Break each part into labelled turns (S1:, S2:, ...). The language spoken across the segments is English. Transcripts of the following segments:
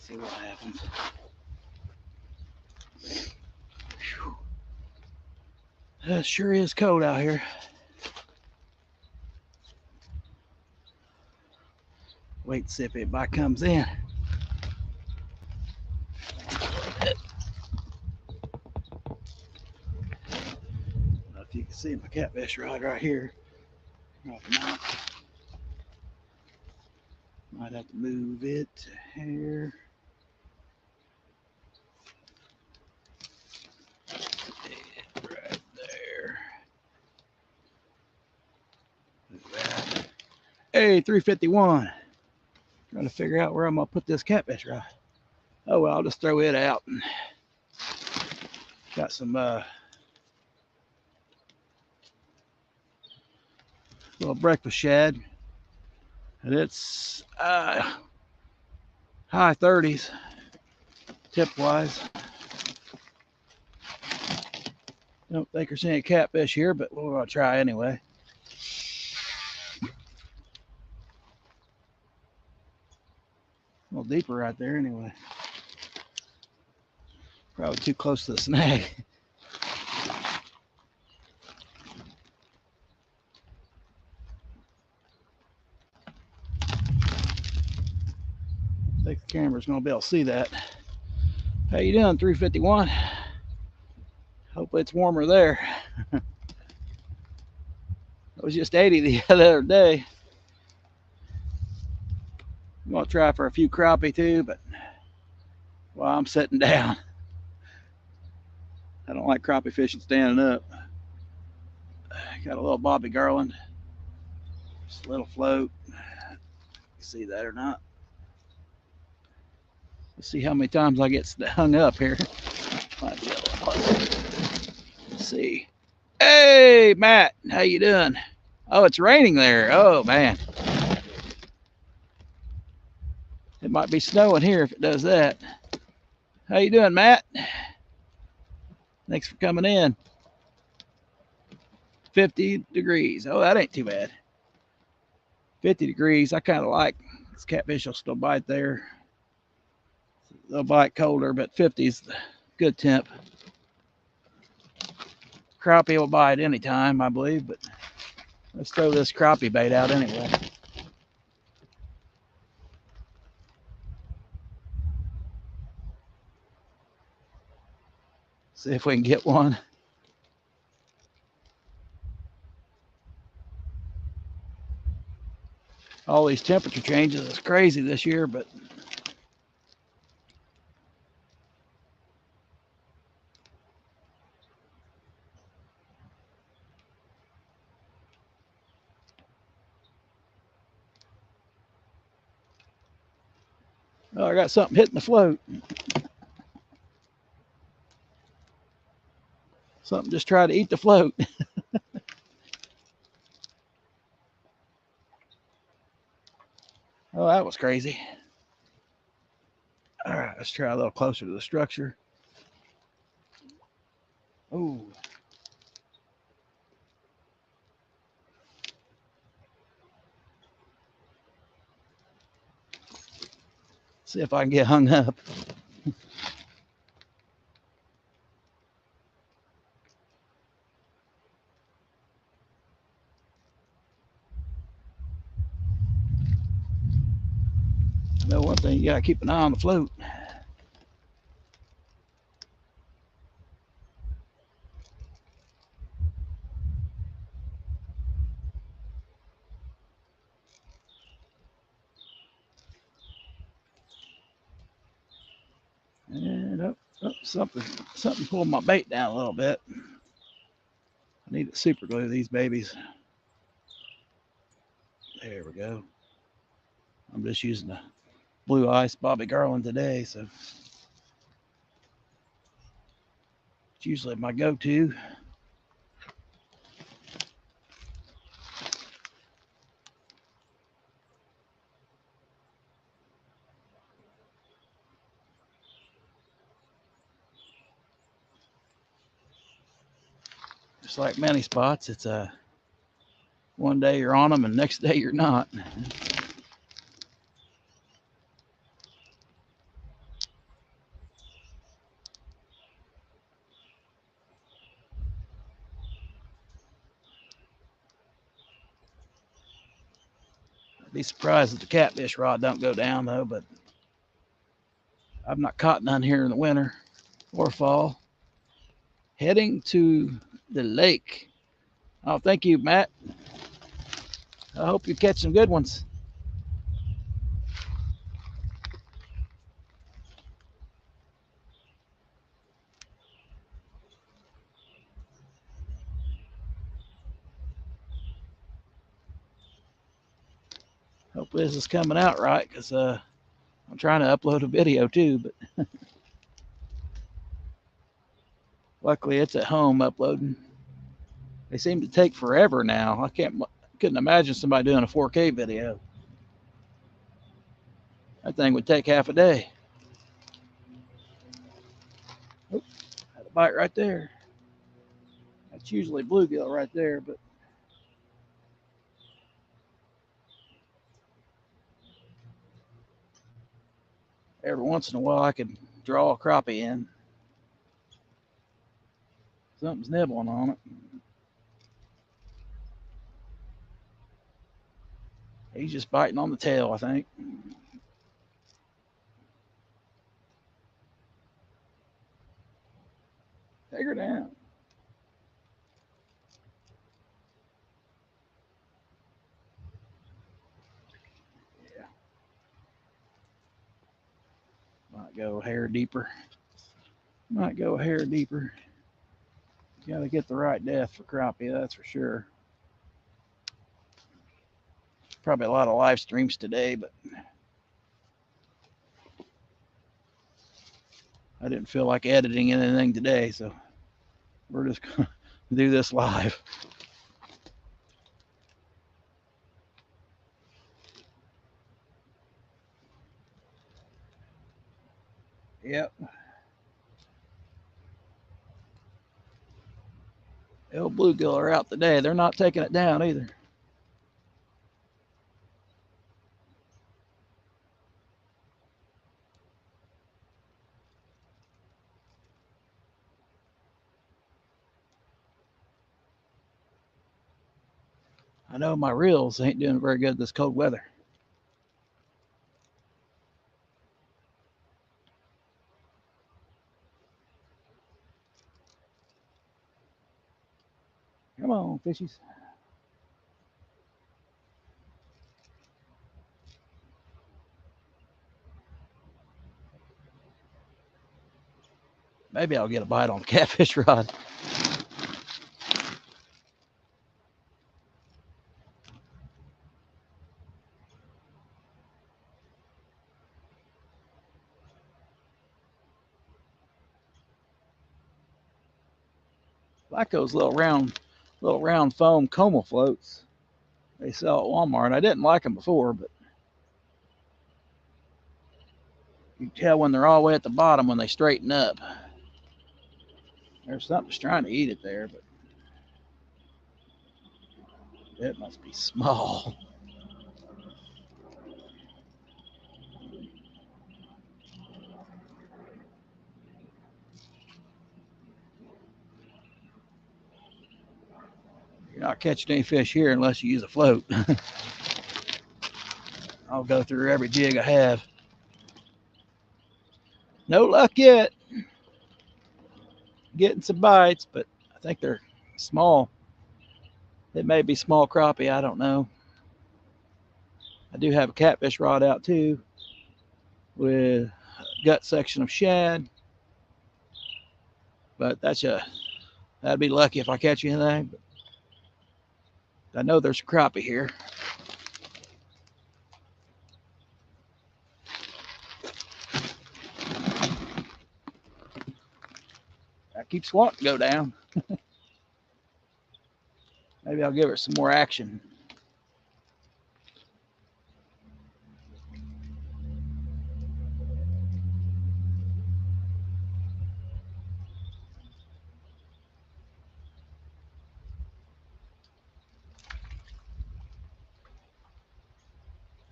S1: See what happens. Whew. It sure is cold out here. Wait to see if anybody comes in. If you can see my catfish rod right here. Might have to move it here. Right there. Hey, 351. Trying to figure out where I'm gonna put this catfish rod. Oh well, I'll just throw it out. Got some little breakfast shad, and it's high 30s tip wise. Don't think there's any catfish here, but we're gonna try anyway. A little deeper right there anyway. Probably too close to the snag. I think the camera's gonna be able to see that. How you doing, 351? Hopefully it's warmer there. It was just 80 the other day. I'm gonna try for a few crappie too, but while I'm sitting down. I don't like crappie fishing standing up. Got a little Bobby Garland. Just a little float. See that or not? Let's see how many times I get hung up here. Might be a little closer. Let's see. Hey, Matt, how you doing? Oh, it's raining there. Oh, man. It might be snowing here if it does that. How you doing, Matt? Thanks for coming in. 50 degrees. Oh, that ain't too bad. 50 degrees. I kind of like this catfish will still bite there. They'll bite colder, but 50 is good temp. Crappie will bite anytime, I believe, but let's throw this crappie bait out anyway. See if we can get one. All these temperature changes is crazy this year, but oh, I got something hitting the float. Something just tried to eat the float. Oh, that was crazy. All right, let's try a little closer to the structure. Oh. See if I can get hung up. You know, one thing, you gotta keep an eye on the float. And something pulled my bait down a little bit. I need to super glue these babies. There we go. I'm just using the blue ice Bobby Garland today, so it's usually my go-to. Just like many spots, it's one day you're on them and next day you're not. Be surprised if the catfish rod don't go down though, but I've not caught none here in the winter or fall. Heading to the lake. Oh, thank you, Matt. I hope you catch some good ones. Hope this is coming out right, because I'm trying to upload a video too, but luckily it's at home uploading. They seem to take forever now. Couldn't imagine somebody doing a 4K video. That thing would take half a day. Oh, had a bite right there. That's usually bluegill right there, but every once in a while I could draw a crappie in. Something's nibbling on it. He's just biting on the tail, I think. Take her down. Yeah. Might go a hair deeper. Might go a hair deeper. Got to get the right depth for crappie, that's for sure. Probably a lot of live streams today, but I didn't feel like editing anything today, so we're just going to do this live. Yep. The old bluegill are out today. They're not taking it down either. I know my reels ain't doing very good this cold weather. Come on, fishies. Maybe I'll get a bite on the catfish rod. Like those little round foam coma floats they sell at Walmart. I didn't like them before, but you can tell when they're all the way at the bottom when they straighten up. There's something that's trying to eat it there, but it must be small. You're not catching any fish here unless you use a float. I'll go through every jig I have. No luck yet. Getting some bites, but I think they're small. It may be small crappie, I don't know. I do have a catfish rod out too with a gut section of shad, but that'd be lucky if I catch anything. But I know there's a crappie here. I keep wanting to go down. Maybe I'll give her some more action.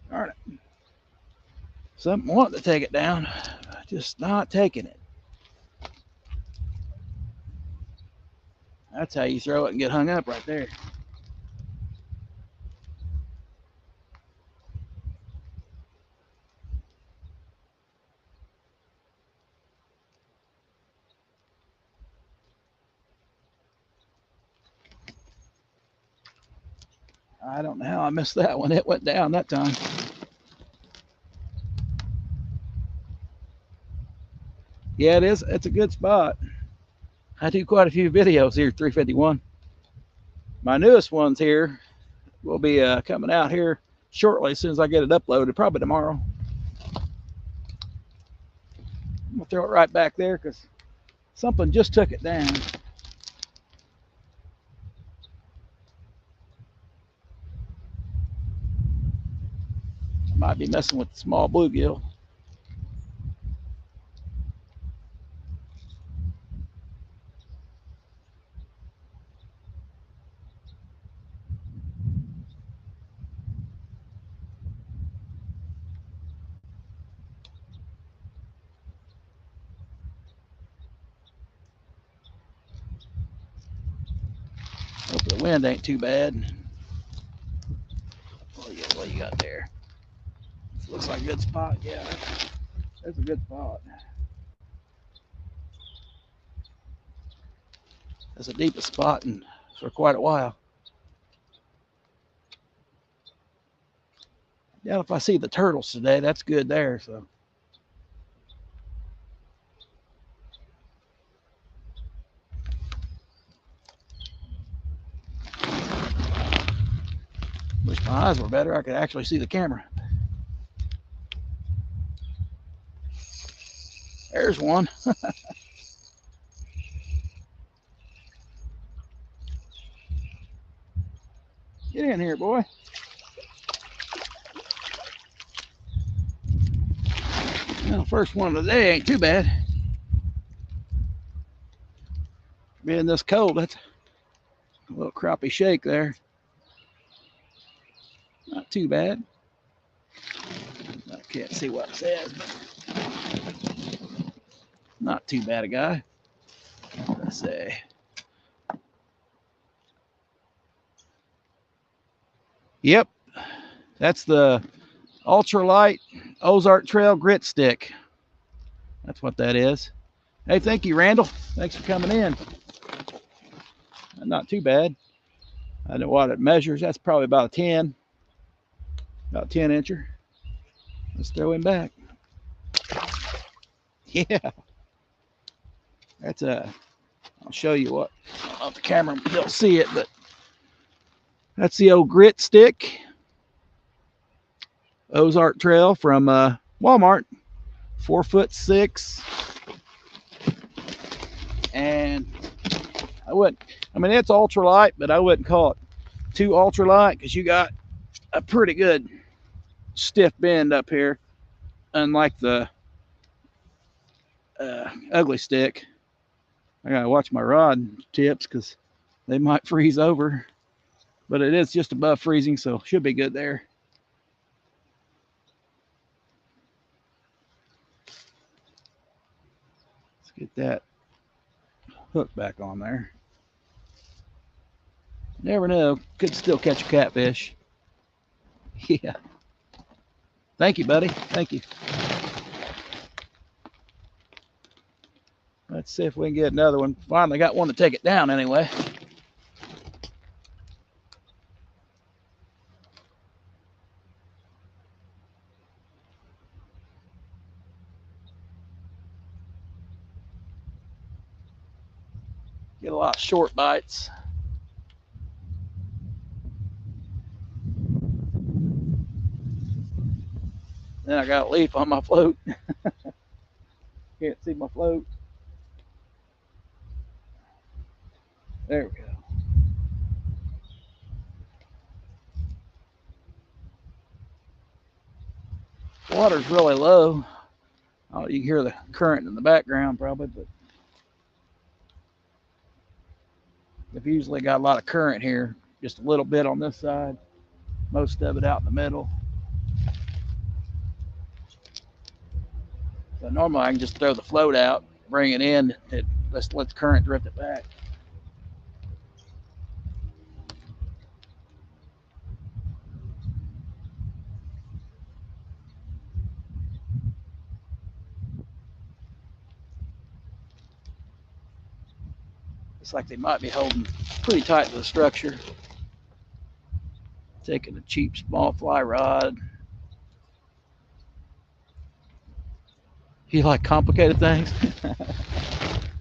S1: Darn it. Something wanting to take it down, just not taking it. That's how you throw it and get hung up right there. I don't know how I missed that one. It went down that time. Yeah, it is. It's a good spot. I do quite a few videos here, 351. My newest ones here will be coming out here shortly as soon as I get it uploaded, probably tomorrow. I'm going to throw it right back there because something just took it down. I might be messing with the small bluegill. Hope the wind ain't too bad. What you got there? This looks like a good spot. Yeah, that's a good spot. That's the deepest spot in for quite a while. Yeah, if I see the turtles today, that's good there. So. Wish my eyes were better. I could actually see the camera. There's one. Get in here, boy. Well, first one of the day ain't too bad. Being this cold, that's a little crappie shake there. Not too bad. I can't see what it says, but not too bad a guy. Let's see. Yep, that's the ultralight Ozark Trail grit stick. That's what that is. Hey, thank you, Randall. Thanks for coming in. Not too bad. I know what it measures. That's probably about a 10. About 10 incher. Let's throw him back. Yeah. That's I'll show you what. I don't know if the camera will see it, but that's the old grit stick. Ozark Trail from Walmart. 4'6". And I mean, it's ultralight, but I wouldn't call it too ultralight because you got a pretty good stiff bend up here, unlike the ugly stick. I gotta watch my rod tips because they might freeze over, but it is just above freezing, so should be good there. Let's get that hook back on there. Never know, could still catch a catfish. Yeah. Thank you, buddy. Thank you. Let's see if we can get another one. Finally got one to take it down anyway. Get a lot of short bites. Then I got a leaf on my float. Can't see my float. There we go. Water's really low. Oh, you can hear the current in the background probably, but they've usually got a lot of current here. Just a little bit on this side, most of it out in the middle. So normally I can just throw the float out, bring it in, let's let the current drift it back. It's like they might be holding pretty tight to the structure. Taking a cheap small fly rod. You like complicated things?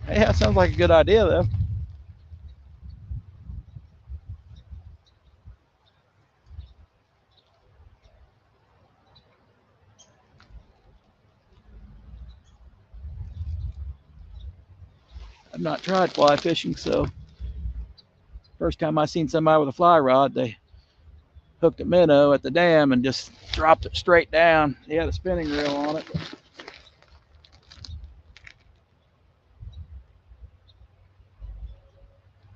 S1: Hey, that sounds like a good idea though. I've not tried fly fishing, so first time I seen somebody with a fly rod, they hooked a minnow at the dam and just dropped it straight down. He had a spinning reel on it.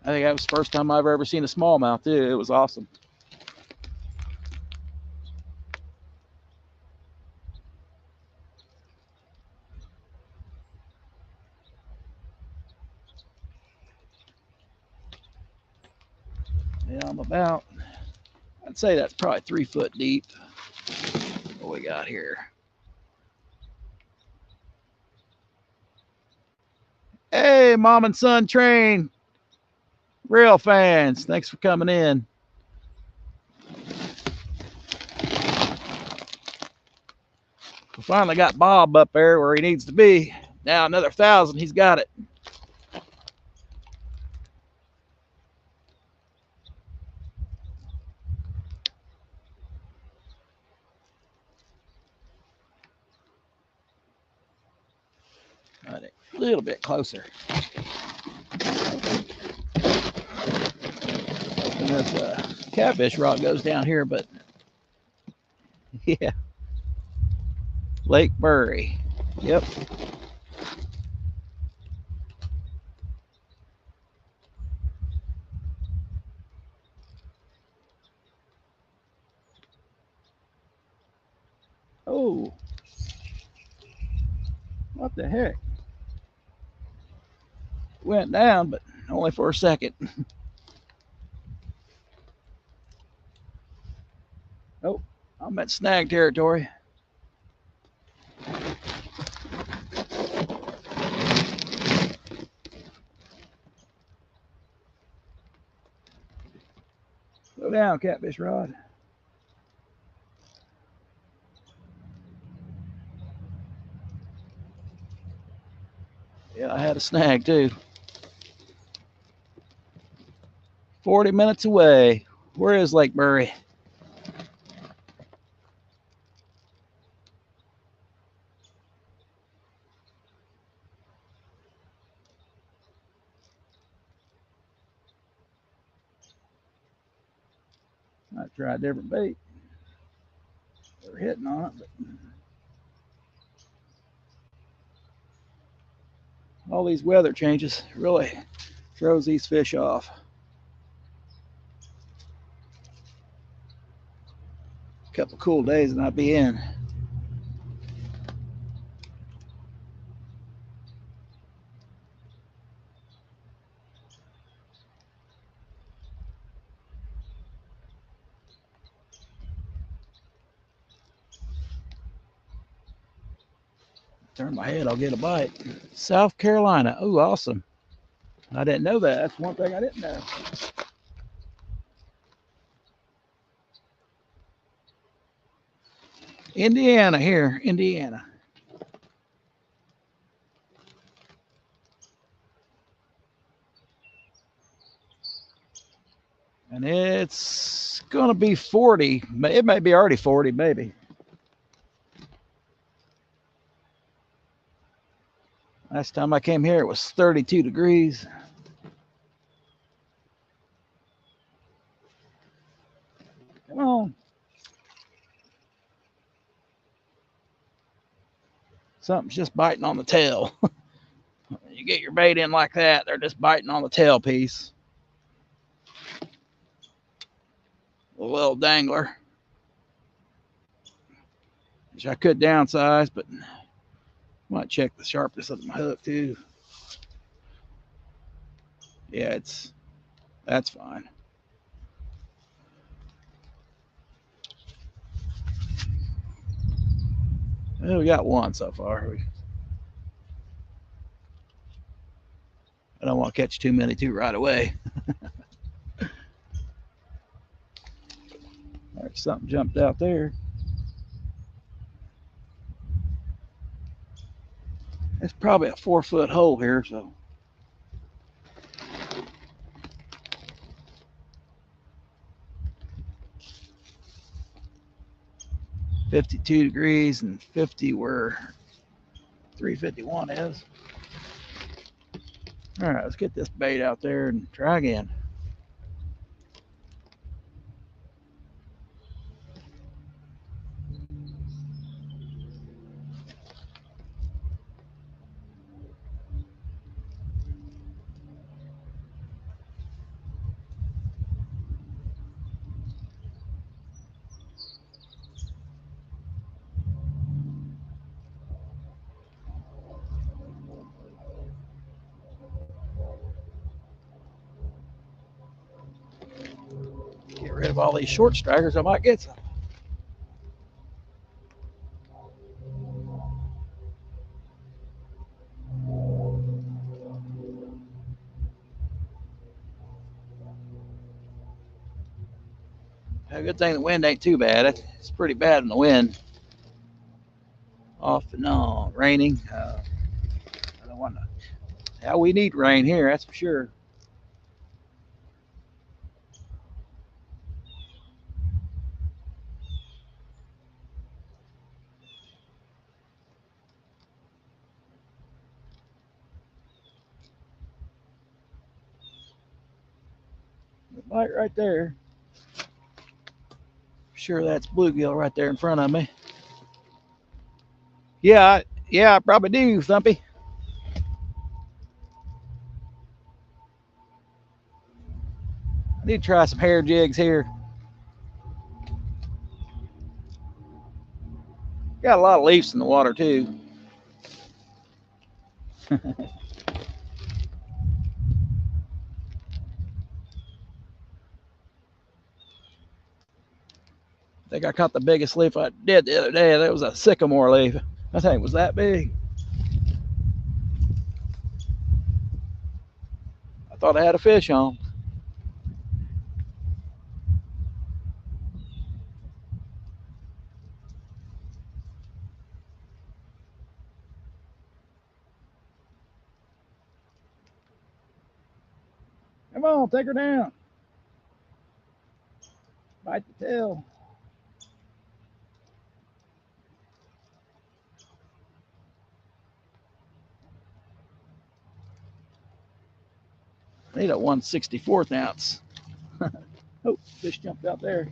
S1: I think that was the first time I've ever seen a smallmouth too. It was awesome. Yeah, I'd say that's probably 3 foot deep. What we got here? Hey, mom and son train. Real fans. Thanks for coming in. We finally got Bob up there where he needs to be. Now another 1,000. He's got it. A little bit closer. And this catfish rod goes down here, but yeah. Lake Murray. Yep. Oh. What the heck? Went down, but only for a second. Oh, I'm at snag territory. Slow down, catfish rod. Yeah, I had a snag too. 40 minutes away. Where is Lake Murray? I tried different bait. They're hitting on it, but all these weather changes really throws these fish off. A couple cool days and I'll be in. Turn my head, I'll get a bite. South Carolina. Oh, awesome. I didn't know that. That's one thing I didn't know. Indiana here, Indiana. And it's going to be 40. It may be already 40, maybe. Last time I came here, it was 32 degrees. Come on. Something's just biting on the tail. You get your bait in like that, they're just biting on the tail piece. A little dangler. Which I could downsize, but I might check the sharpness of my hook too. Yeah, that's fine. Well, we got one so far. I don't want to catch too many too right away. right, something jumped out there. It's probably a 4-foot hole here, so. $52 degrees and 50 where 351 is. All right, let's get this bait out there and try again. Get rid of all these short strikers, I might get some. A good thing the wind ain't too bad. It's pretty bad in the wind. Off and on, raining. I don't want to. Yeah, we need rain here, that's for sure. Light right there. Sure, that's bluegill right there in front of me. Yeah, I probably do, Thumpy. I need to try some hair jigs here. Got a lot of leaves in the water too. I think I caught the biggest leaf I did the other day. That was a sycamore leaf. I think it was that big. I thought I had a fish on. Come on, take her down. Bite the tail. I need a 1/64 ounce. Oh, fish jumped out there.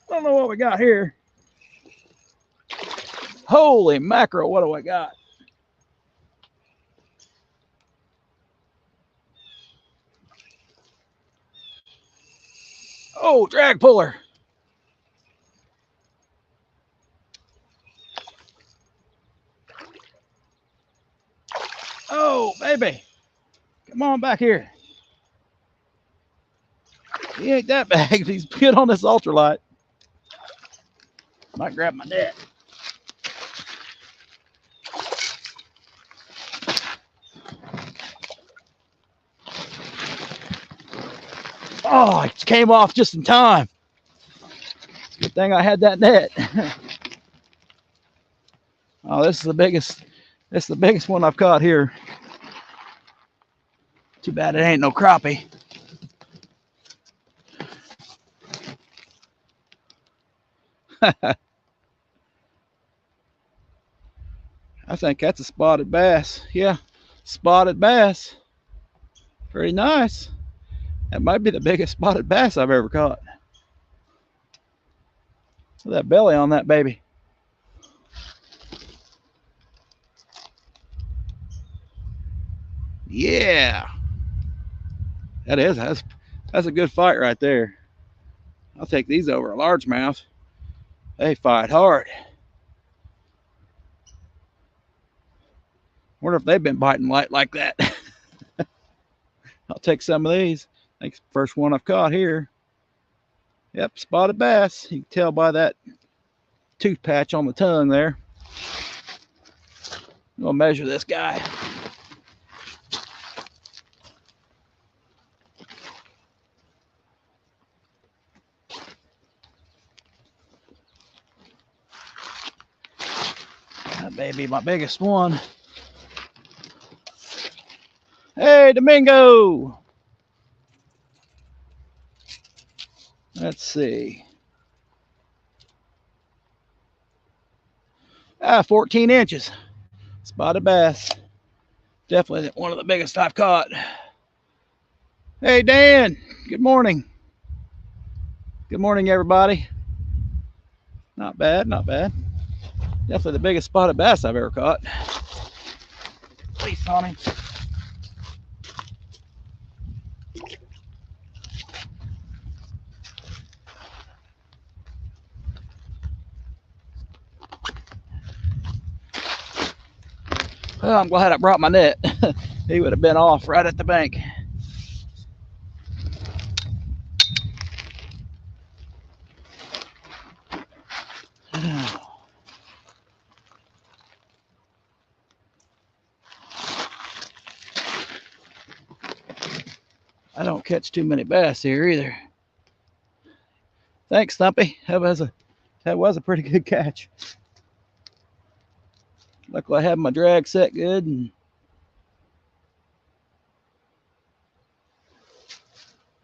S1: I don't know what we got here. Holy mackerel, what do I got? Oh, drag puller. Oh, baby. Come on back here. He ain't that big. He's good on this ultralight. Might grab my net. Oh, it came off just in time. Good thing I had that net. Oh, this is the biggest. This is the biggest one I've caught here. Too bad it ain't no crappie. I think that's a spotted bass. Yeah, spotted bass. Pretty nice. That might be the biggest spotted bass I've ever caught. Look at that belly on that baby. Yeah. That's a good fight right there. I'll take these over a largemouth. They fight hard. Wonder if they've been biting light like that. I'll take some of these. I think it's the first one I've caught here. Yep, spotted bass. You can tell by that tooth patch on the tongue there. I'm gonna measure this guy. That may be my biggest one. Hey, Domingo! Let's see. 14 inches. Spotted bass. Definitely one of the biggest I've caught. Hey, Dan. Good morning. Good morning, everybody. Not bad, not bad. Definitely the biggest spotted bass I've ever caught. Please, Tommy. Well, I'm glad I brought my net. He would have been off right at the bank. I don't catch too many bass here either. Thanks, Stumpy. That was a pretty good catch. Luckily I had my drag set good, and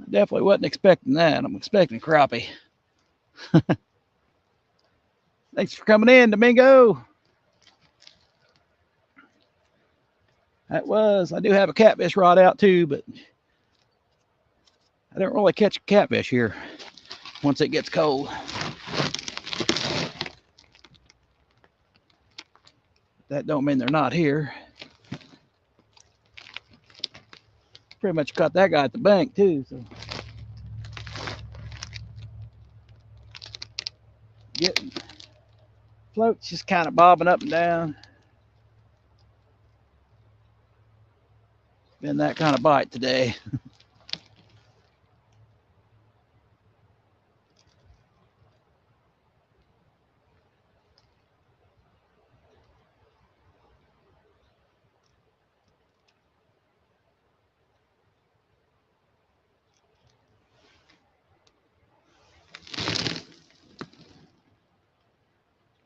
S1: I definitely wasn't expecting that. I'm expecting crappie. Thanks for coming in, Domingo. I do have a catfish rod out too, but I don't really catch catfish here once it gets cold. That don't mean they're not here. Pretty much caught that guy at the bank too. So getting floats just kind of bobbing up and down. Been that kind of bite today.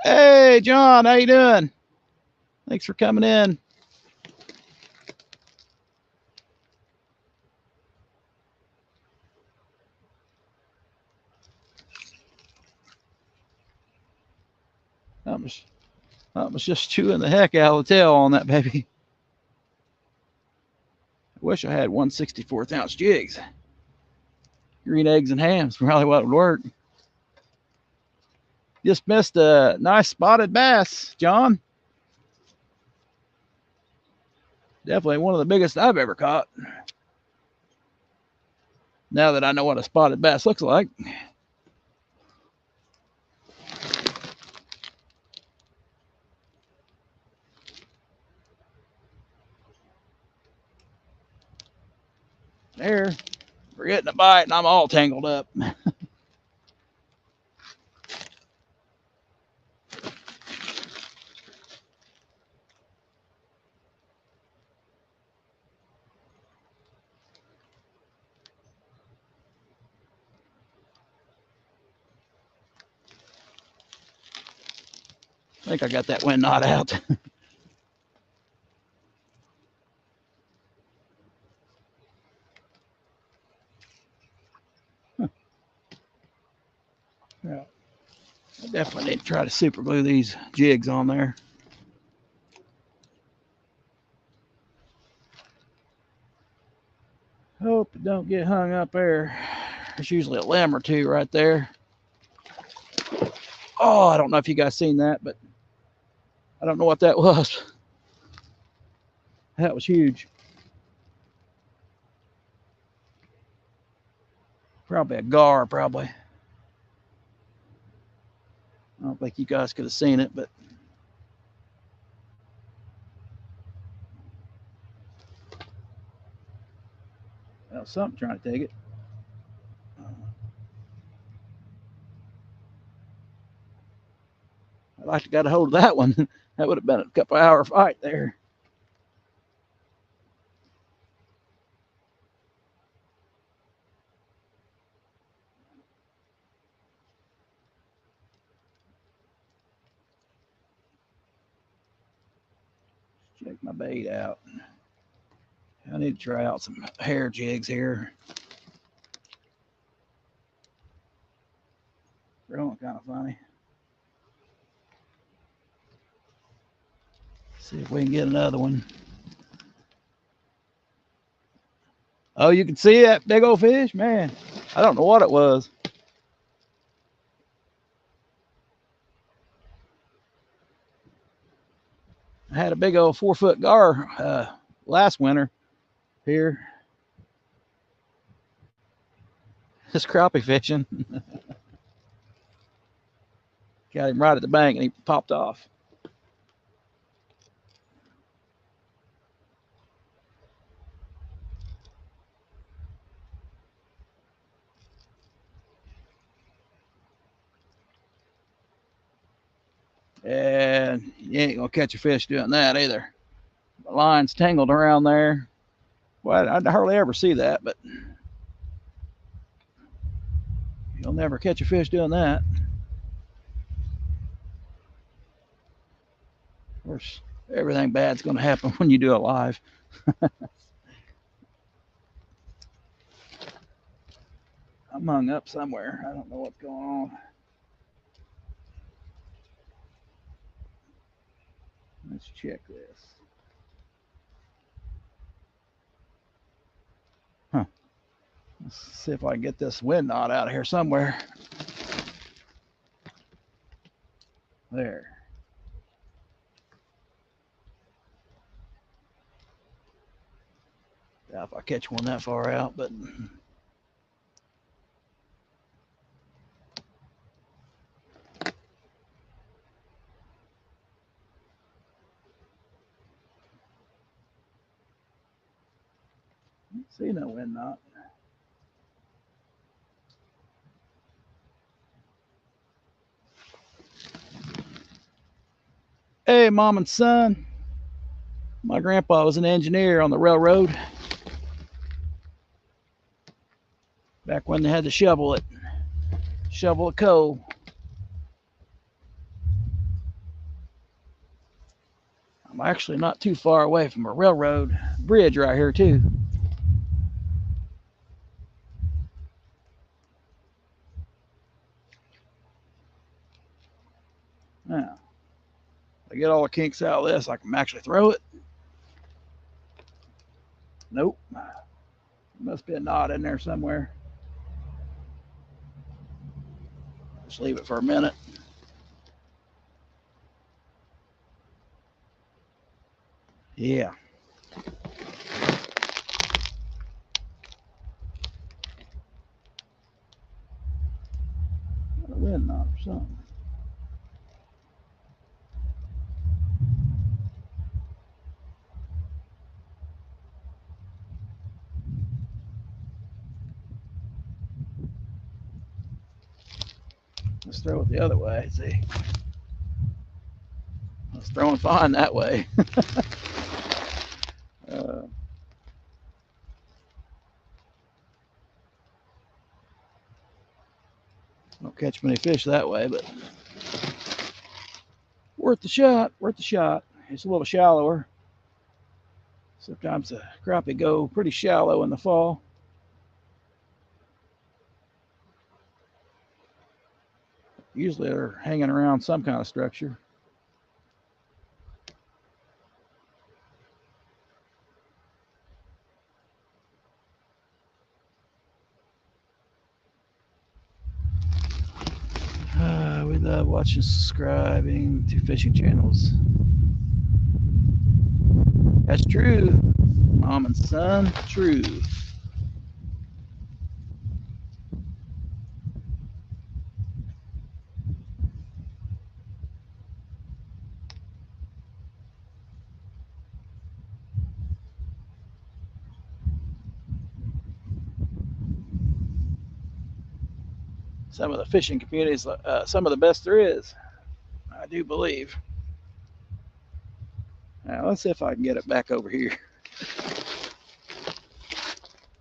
S1: Hey, John, how you doing? Thanks for coming in. I was just chewing the heck out of the tail on that baby. I wish I had 1/64 ounce jigs. Green eggs and hams, probably what would work. Just missed a nice spotted bass, John. Definitely one of the biggest I've ever caught. Now that I know what a spotted bass looks like. There, we're getting a bite and I'm all tangled up. I think I got that wind knot out. Yeah, I definitely need to try to super glue these jigs on there. Hope it don't get hung up there. There's usually a limb or two right there. Oh, I don't know if you guys seen that, but I don't know what that was. That was huge. Probably a gar, probably. I don't think you guys could have seen it, but well, something trying to take it. like to got a hold of that one. That would have been a couple hour fight there. Check my bait out. I need to try out some hair jigs here. Growing kind of funny. See if we can get another one. Oh, you can see that big old fish? Man, I don't know what it was. I had a big old 4-foot gar last winter here. Just crappie fishing. Got him right at the bank and he popped off. And you ain't gonna catch a fish doing that either. The line's tangled around there. Well, I hardly ever see that, but you'll never catch a fish doing that. Of course, everything bad's gonna happen when you do it live. I'm hung up somewhere. I don't know what's going on. Let's check this. Huh. Let's see if I can get this wind knot out of here somewhere. There. Doubt if I catch one that far out, but see no wind knot. Hey, mom and son. My grandpa was an engineer on the railroad back when they had to shovel coal. I'm actually not too far away from a railroad bridge right here too. Now, if I get all the kinks out of this, I can actually throw it. Nope. Must be a knot in there somewhere. Just leave it for a minute. Yeah. A wind knot or something. Let's throw it the other way. See, it's throwing fine that way. Don't catch many fish that way, but worth the shot. Worth the shot. It's a little shallower. Sometimes the crappie go pretty shallow in the fall. Usually they're hanging around some kind of structure. We love watching, subscribing to fishing channels. That's true. Mom and son, true. Some of the fishing communities, some of the best there is. I do believe. Now, let's see if I can get it back over here.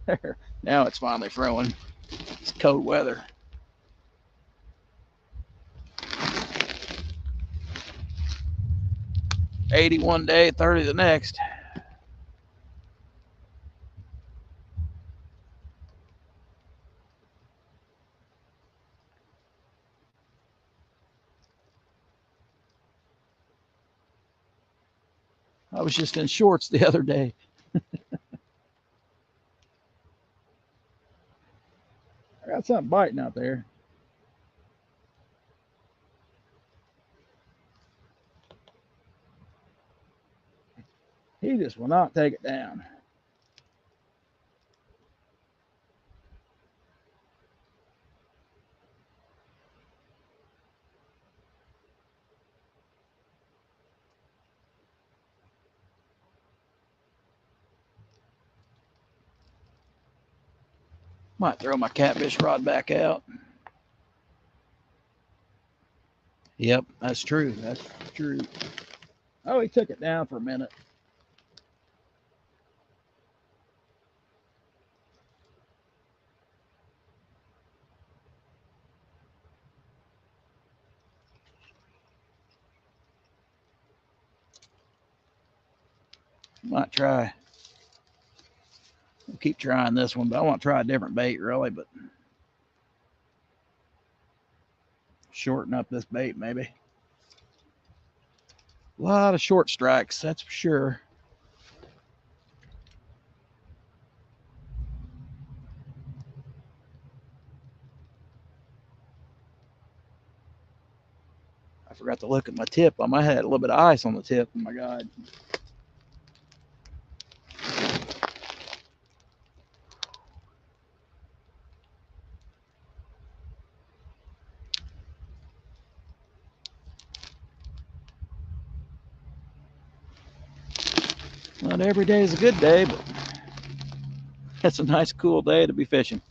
S1: There. Now it's finally throwing. It's cold weather. $80 one day, $30 the next. I was just in shorts the other day. I got something biting out there. He just will not take it down. Might throw my catfish rod back out. Yep, that's true. That's true. Oh, he took it down for a minute. Might try. I'll keep trying this one, but I want to try a different bait, really, but shorten up this bait, maybe. A lot of short strikes, that's for sure. I forgot to look at my tip. I might have had a little bit of ice on the tip. Oh, my God. Not every day is a good day, but it's a nice, cool day to be fishing.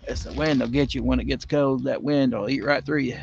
S1: It's the wind will get you when it gets cold. That wind will eat right through you.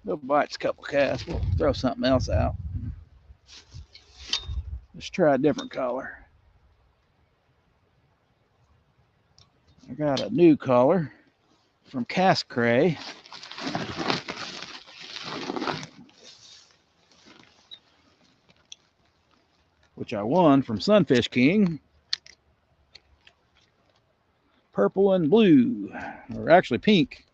S1: No bites, couple casts. We'll throw something else out. Let's try a different color. I got a new color from Cast Cray. Which I won from Sunfish King. Purple and blue, or actually pink.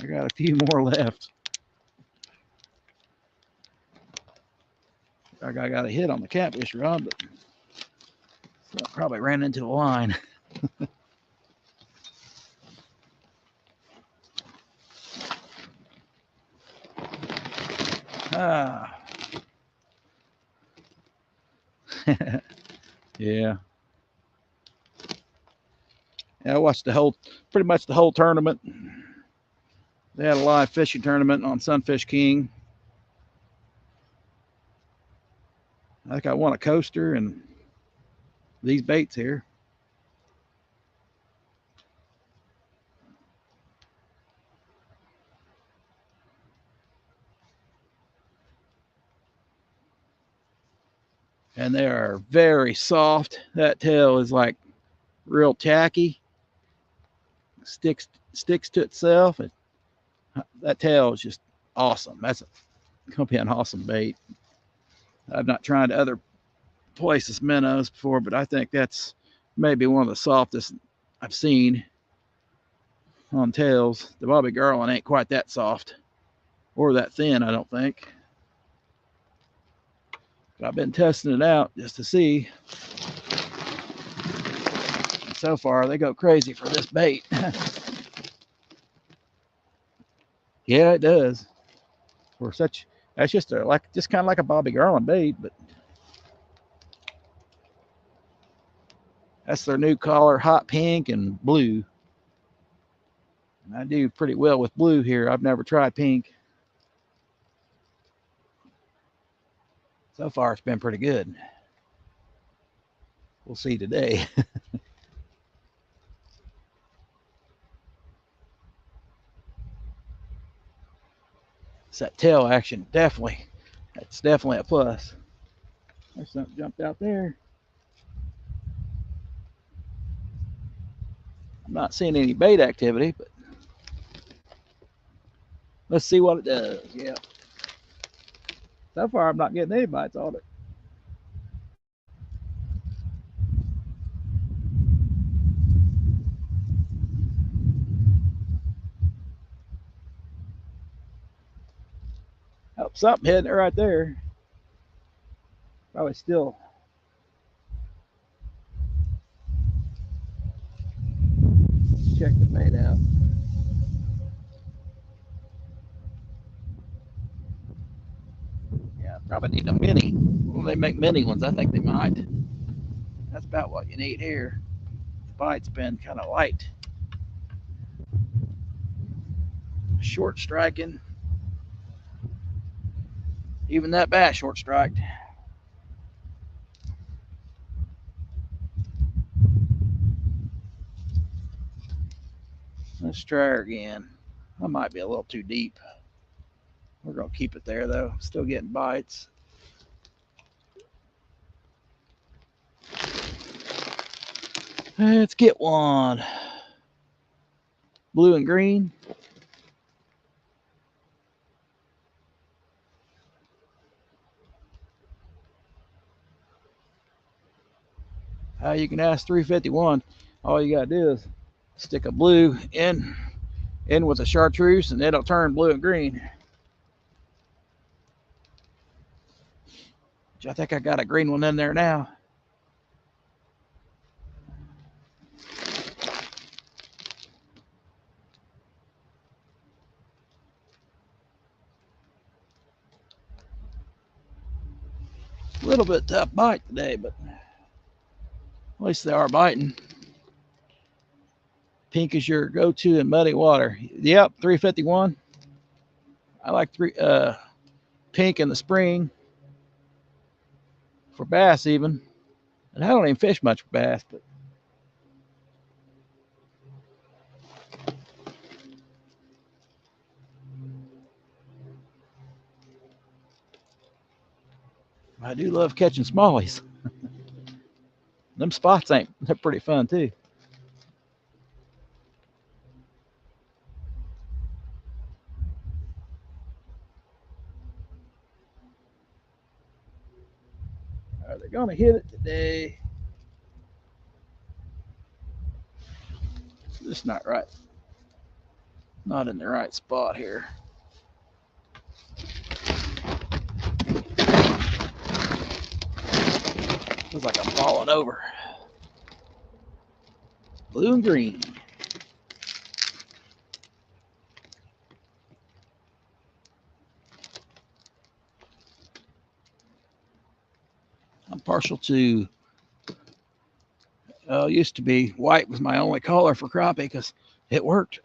S1: I got a few more left. I got a hit on the catfish rod, but so I probably ran into the line. Ah. Yeah. I watched pretty much the whole tournament. They had a live fishing tournament on Sunfish King. I think I won a coaster and these baits here. And they are very soft. That tail is like real tacky. Sticks to itself. That tail is just awesome. That's gonna be an awesome bait. I've not tried other places minnows before, but I think that's maybe one of the softest I've seen on tails. The Bobby Garland ain't quite that soft or that thin, I don't think. But I've been testing it out just to see. And so far, they go crazy for this bait. Yeah, it does. For such, that's just just kind of like a Bobby Garland bait, but that's their new color, hot pink and blue. And I do pretty well with blue here. I've never tried pink. So far, it's been pretty good. We'll see today. It's that tail action, definitely. That's definitely a plus. There's something jumped out there. I'm not seeing any bait activity, but let's see what it does. Yeah. So far, I'm not getting any bites on it. Oh, something hitting it right there. Probably still. Check the bait out. Yeah, probably need a mini. Well, they make mini ones. I think they might. That's about what you need here. The bite's been kind of light. Short striking. Even that bass short striked. Let's try her again. I might be a little too deep. We're going to keep it there, though. Still getting bites. Let's get one. Blue and green. How you can ask 351. All you got to do is stick a blue in with a chartreuse, and it'll turn blue and green. I think I got a green one in there now. A little bit tough bite today, but at least they are biting. Pink is your go-to in muddy water. Yep, 351. I like pink in the spring for bass even. And I don't even fish much for bass, but I do love catching smallies. Them spots they're pretty fun too. Are they gonna hit it today? Just not right. Not in the right spot here. Looks like I'm falling over. Blue and green. I'm partial to, used to be white was my only color for crappie because it worked.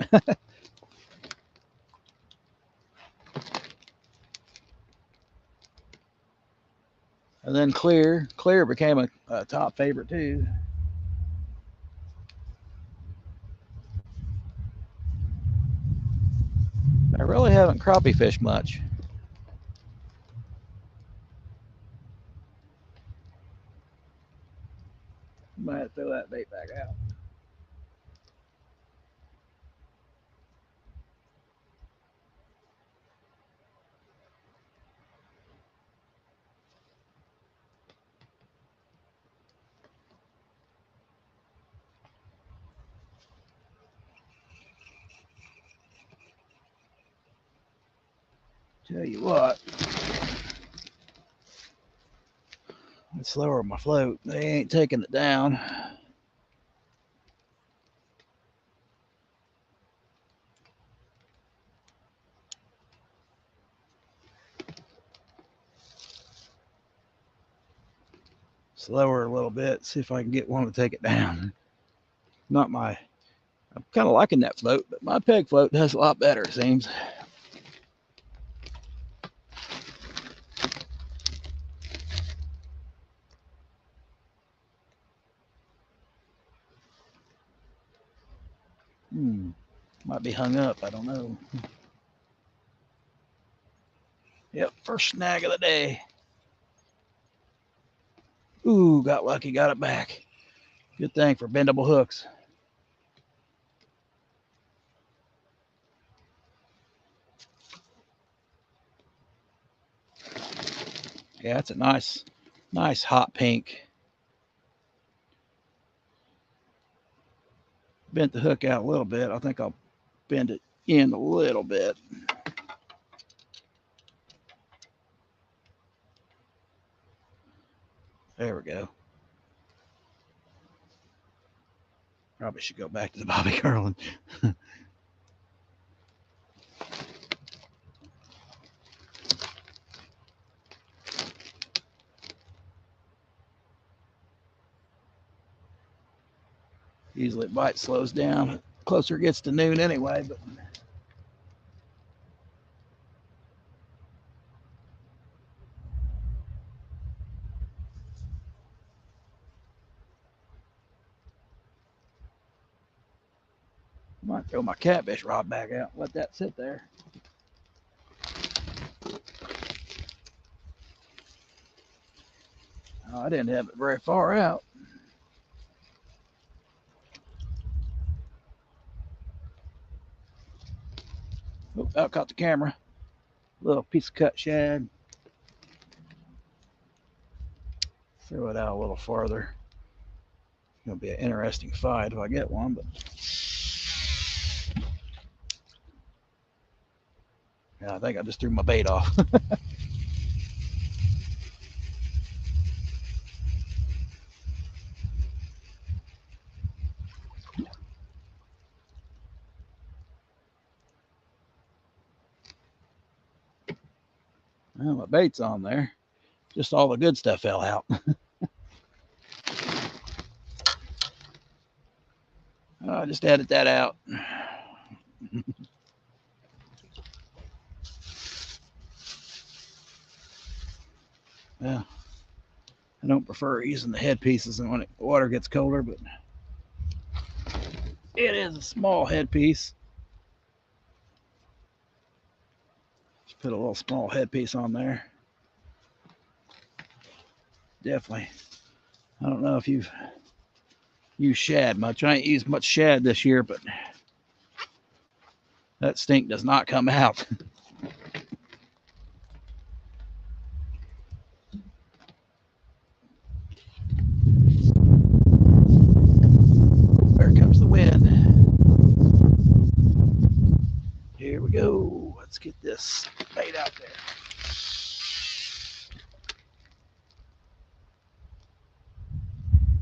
S1: And then clear became a top favorite too. I really haven't crappie fished much. Might throw that bait back out. Tell you what, slower on my float. They ain't taking it down. Slower a little bit, see if I can get one to take it down. Not my, I'm kind of liking that float, but my peg float does a lot better, it seems. Might be hung up, I don't know. Yep, first snag of the day. Ooh, got lucky, got it back. Good thing for bendable hooks. Yeah, it's a nice hot pink. Bent the hook out a little bit. I think I'll bend it in a little bit. There we go. Probably should go back to the bobby curling. Usually bite slows down closer it gets to noon anyway, but I might throw my catfish rod back out and let that sit there. Oh, I didn't have it very far out. Oh, out caught the camera. Little piece of cut shad. Throw it out a little farther. It's gonna be an interesting fight if I get one, but yeah, I think I just threw my bait off. Well, my bait's on there. Just all the good stuff fell out. I just added that out. Yeah, I don't prefer using the head pieces when the water gets colder, but it is a small headpiece. Just put a little small headpiece on there. Definitely. I don't know if you've used shad much. I ain't used much shad this year, but that stink does not come out. There comes the wind. Here we go. Let's get this bait out there.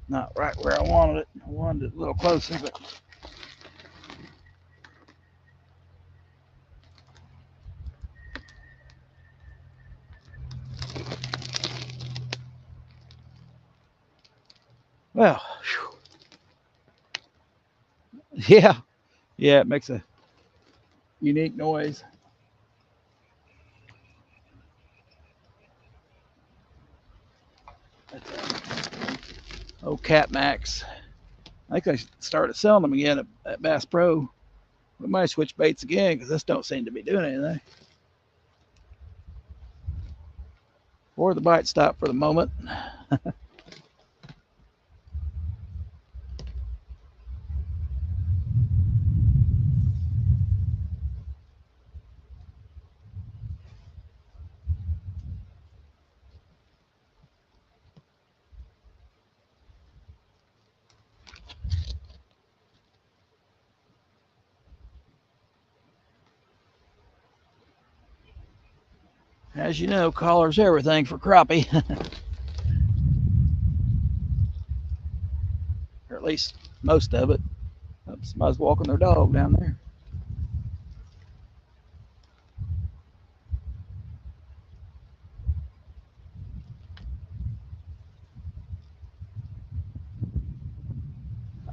S1: Not right where I wanted it. I wanted it a little closer, but well, yeah, it makes a unique noise. Oh, Cat Max. I think I started selling them again at Bass Pro. We might switch baits again because this don't seem to be doing anything. Or the bite stopped for the moment. As you know, collar's everything for crappie. or at least most of it. Somebody's walking their dog down there.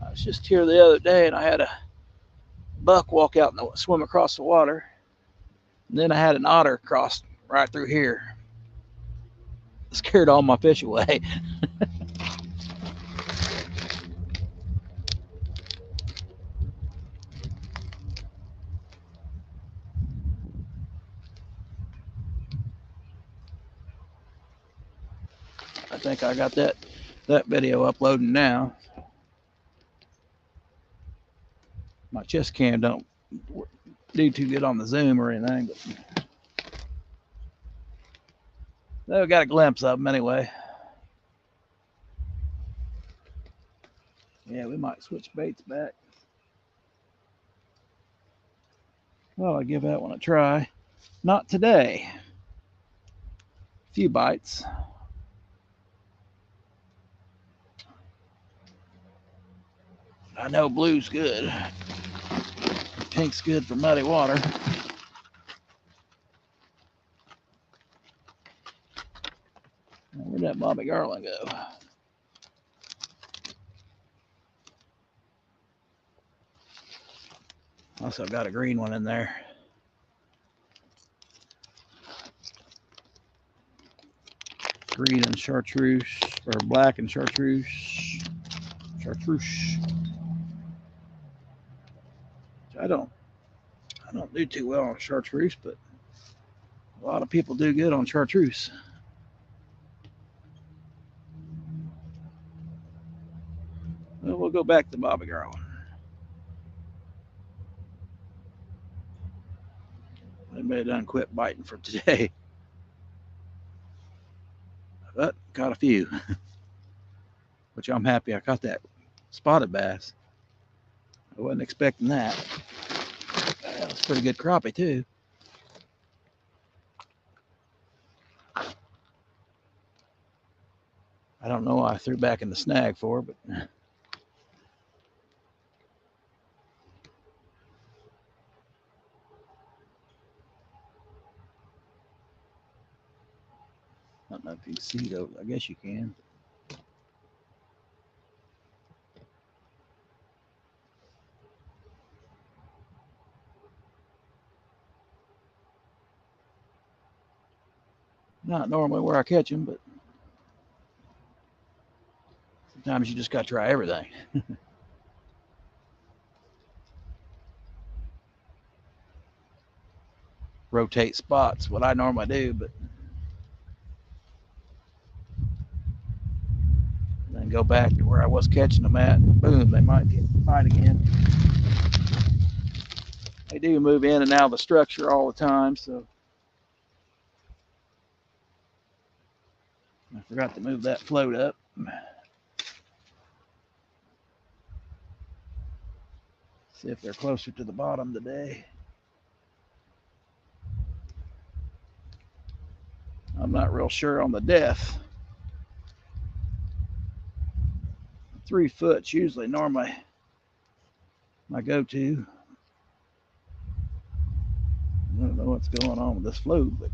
S1: I was just here the other day and I had a buck walk out and swim across the water. And then I had an otter cross right through here. It scared all my fish away. I think I got that video uploading now. My chest cam don't do too good on the zoom or anything, but I got a glimpse of them anyway. Yeah, we might switch baits back. Well, I'll give that one a try. Not today. A few bites. I know blue's good. Pink's good for muddy water. Where'd that Bobby Garland go? Also got a green one in there. Green and chartreuse, or black and chartreuse. Chartreuse. I don't do too well on chartreuse, but a lot of people do good on chartreuse. Well, we'll go back to Bobby Garland. I may have done quit biting for today. But caught a few. Which I'm happy I caught that spotted bass. I wasn't expecting that. That was a pretty good crappie too. I don't know why I threw back in the snag for, but I don't know if you can see those. I guess you can. Not normally where I catch them, but sometimes you just got to try everything. Rotate spots, what I normally do, but then go back to where I was catching them at, and boom, they might bite again. They do move in and out of the structure all the time, so I forgot to move that float up. See if they're closer to the bottom today. I'm not real sure on the depth. 3 foot's usually normally my go-to. I don't know what's going on with this float, but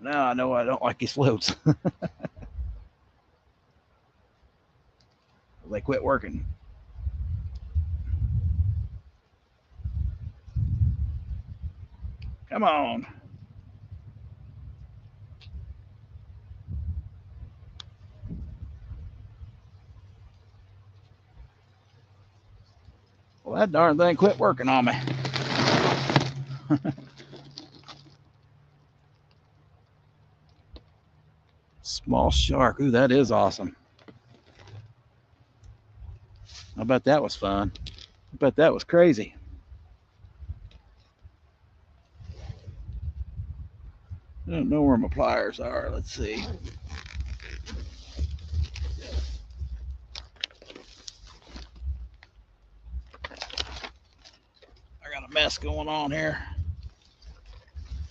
S1: now I know I don't like these floats. They quit working. Come on. Well, that darn thing quit working on me. Small shark. Ooh, that is awesome. I bet that was fun. I bet that was crazy. I don't know where my pliers are. Let's see. mess going on here.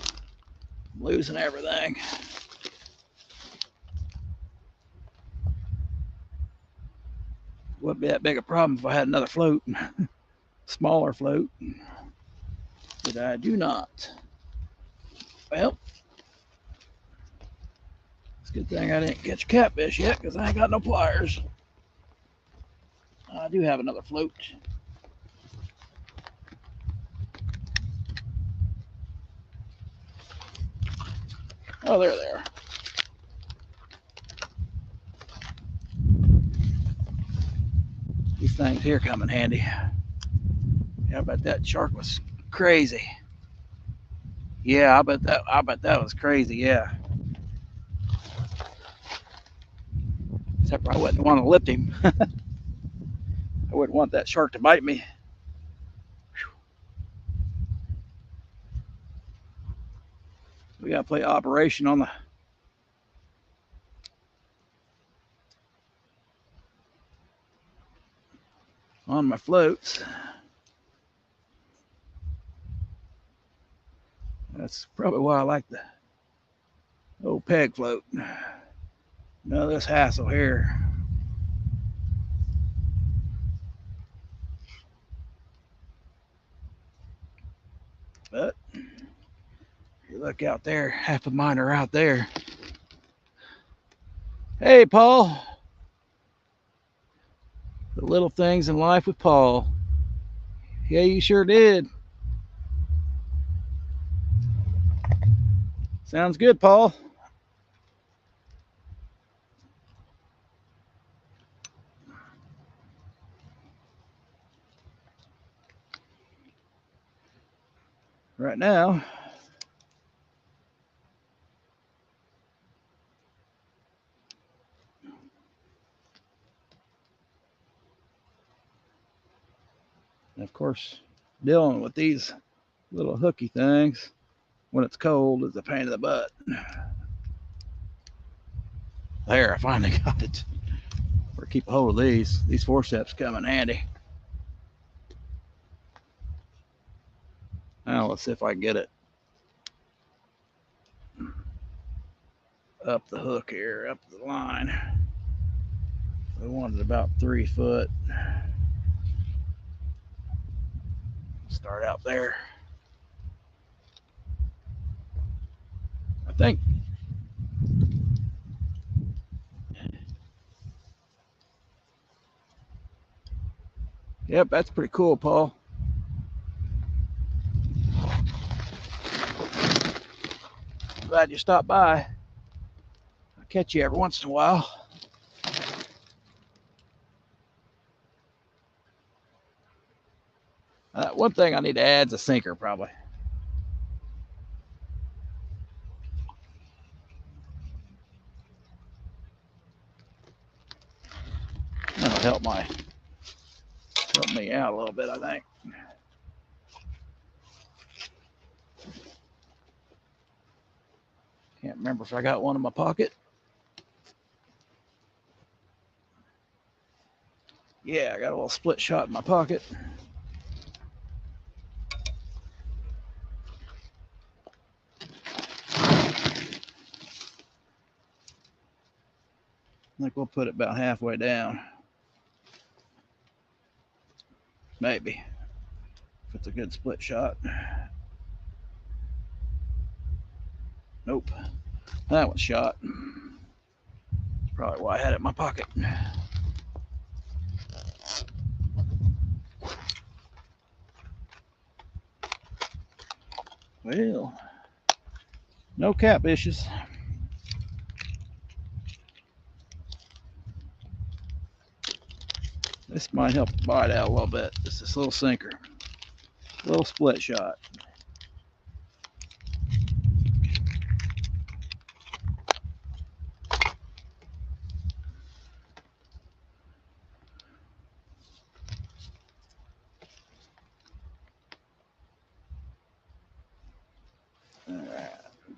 S1: I'm losing everything. Wouldn't be that big a problem if I had another float, smaller float, but I do not. Well, it's a good thing I didn't catch catfish yet because I ain't got no pliers. I do have another float. Oh, there they are. These things here come in handy. Yeah, I bet that shark was crazy. Yeah, I bet that was crazy. Yeah. Except for I wouldn't want to lift him. I wouldn't want that shark to bite me. We gotta play operation on my floats. That's probably why I like the old peg float. None of this hassle here. But you look out there, half of mine are out there. Hey, Paul. The little things in life with Paul. Yeah, you sure did. Sounds good, Paul. Right now, of course, dealing with these little hooky things when it's cold is a pain in the butt. There, I finally got it. Or keep a hold of these. These forceps come in handy. Now let's see if I can get it up the hook here, up the line. We wanted about 3 foot. Start out there. I think. Yep, that's pretty cool, Paul. Glad you stopped by. I'll catch you every once in a while. One thing I need to add is a sinker, probably. That'll help me out a little bit, I think. Can't remember if I got one in my pocket. Yeah, I got a little split shot in my pocket. I think we'll put it about halfway down. Maybe. If it's a good split shot. Nope. That one's shot. That's probably why I had it in my pocket. Well, no catfishes. This might help the bite out a little bit. Just this little sinker. Little split shot. All right,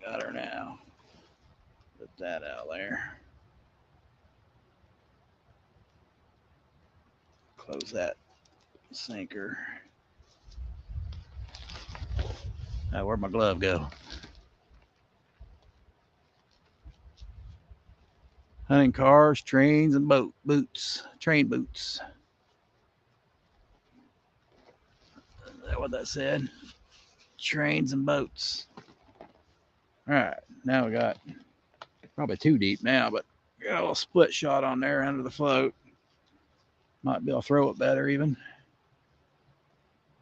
S1: got her now. Put that out there. Close that sinker. Where'd my glove go? Hunting cars, trains, and boots. Train boots. Is that what that said? Trains and boats. All right, now we got probably too deep now, but got a little split shot on there under the float. Might be able to throw it better even.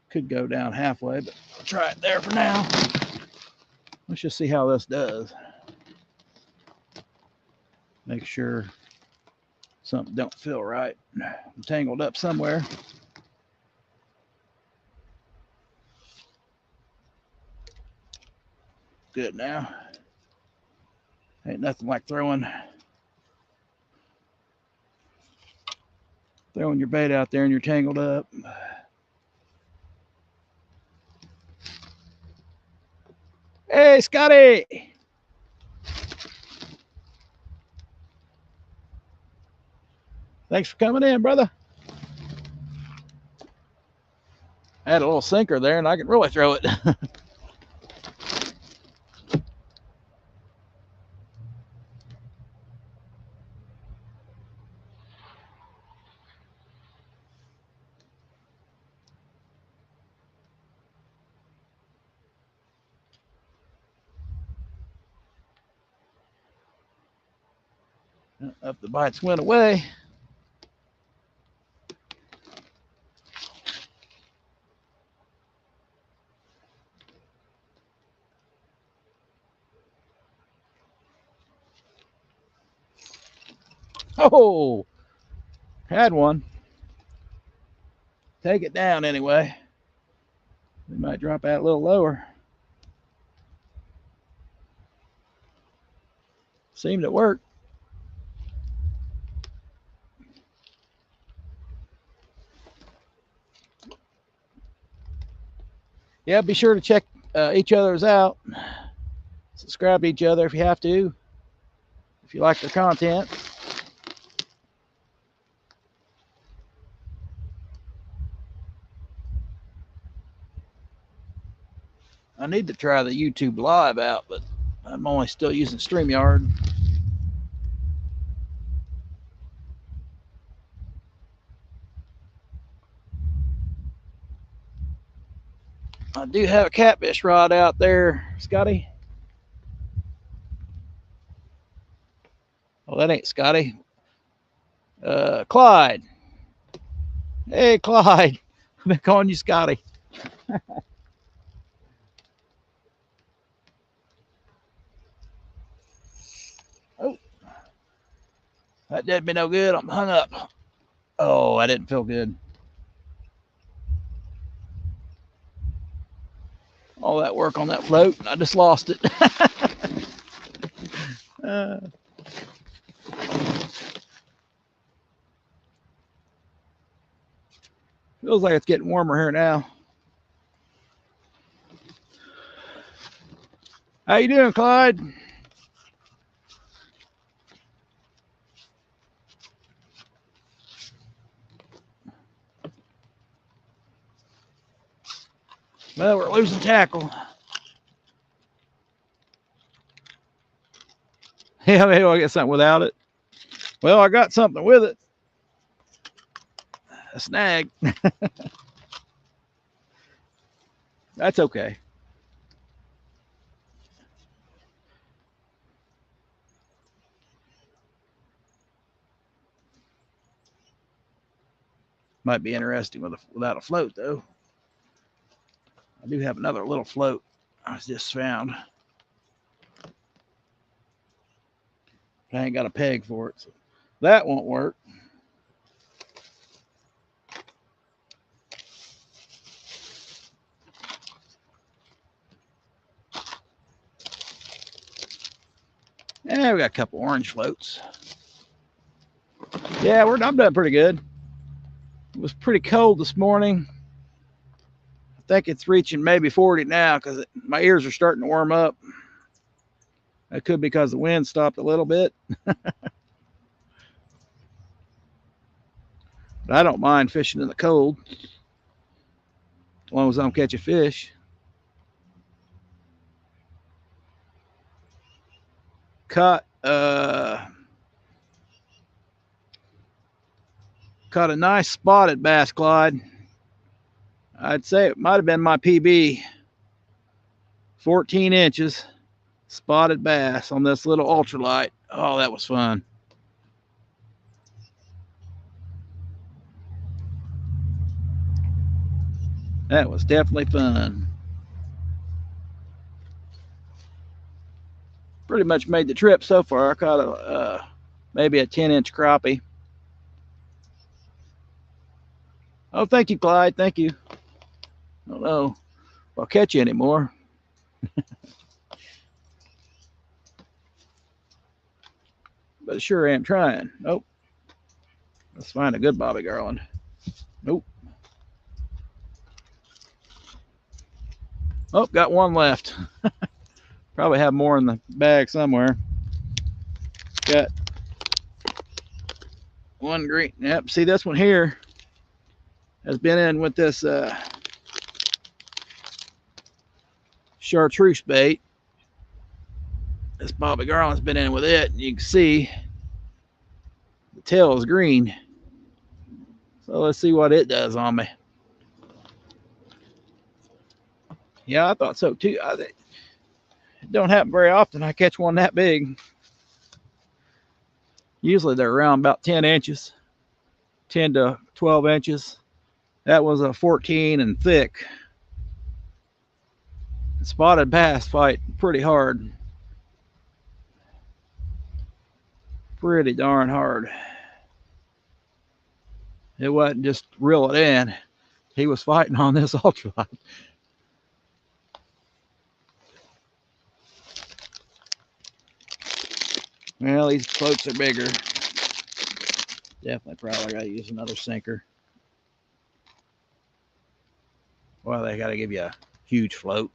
S1: Could go down halfway, but I'll try it there for now. Let's just see how this does. Make sure something don't feel right. I'm tangled up somewhere. Good now. Ain't nothing like throwing your bait out there and you're tangled up. Hey, Scotty! Thanks for coming in, brother. I had a little sinker there and I can really throw it. Up the bites went away. Oh, had one. Take it down anyway. We might drop that a little lower. Seemed to work. Yeah, be sure to check each other's out. Subscribe to each other if you have to, if you like their content. I need to try the YouTube live out, but I'm only still using StreamYard. I do have a catfish rod out there, Scotty. Oh, that ain't Scotty. Clyde. Hey, Clyde. I've been calling you Scotty. Oh, that did me no good. I'm hung up. Oh, I didn't feel good. All that work on that float, and I just lost it. Feels like it's getting warmer here now. How you doing, Clyde? Well, we're losing tackle. Yeah, maybe I'll get something without it. Well, I got something with it. A snag. That's okay. Might be interesting without a float, though. I do have another little float I just found. I ain't got a peg for it, so that won't work. Yeah, we got a couple orange floats. Yeah, I'm doing pretty good. It was pretty cold this morning. I think it's reaching maybe 40 now because my ears are starting to warm up. That could be because the wind stopped a little bit. But I don't mind fishing in the cold as long as I don't catch a fish. Caught caught a nice spotted bass, Clyde. I'd say it might have been my PB. 14 inches spotted bass on this little ultralight. Oh, that was fun. That was definitely fun. Pretty much made the trip so far. I caught a maybe a 10-inch crappie. Oh, thank you, Clyde. Thank you. I don't know if I'll catch you anymore. But I sure am trying. Nope. Let's find a good bobby garland. Nope. Oh, got one left. Probably have more in the bag somewhere. Got one green. Yep. See, this one here has been in with this chartreuse bait. This bobby garland's been in with it. You can see the tail is green. So let's see what it does on me. Yeah, I thought so too. It don't happen very often. I catch one that big. Usually they're around about 10 inches, 10 to 12 inches. That was a 14 and thick. Spotted bass fight pretty hard. Pretty darn hard. It wasn't just reel it in. He was fighting on this ultralight. Well, these floats are bigger. Definitely probably got to use another sinker. Well, they got to give you a huge float.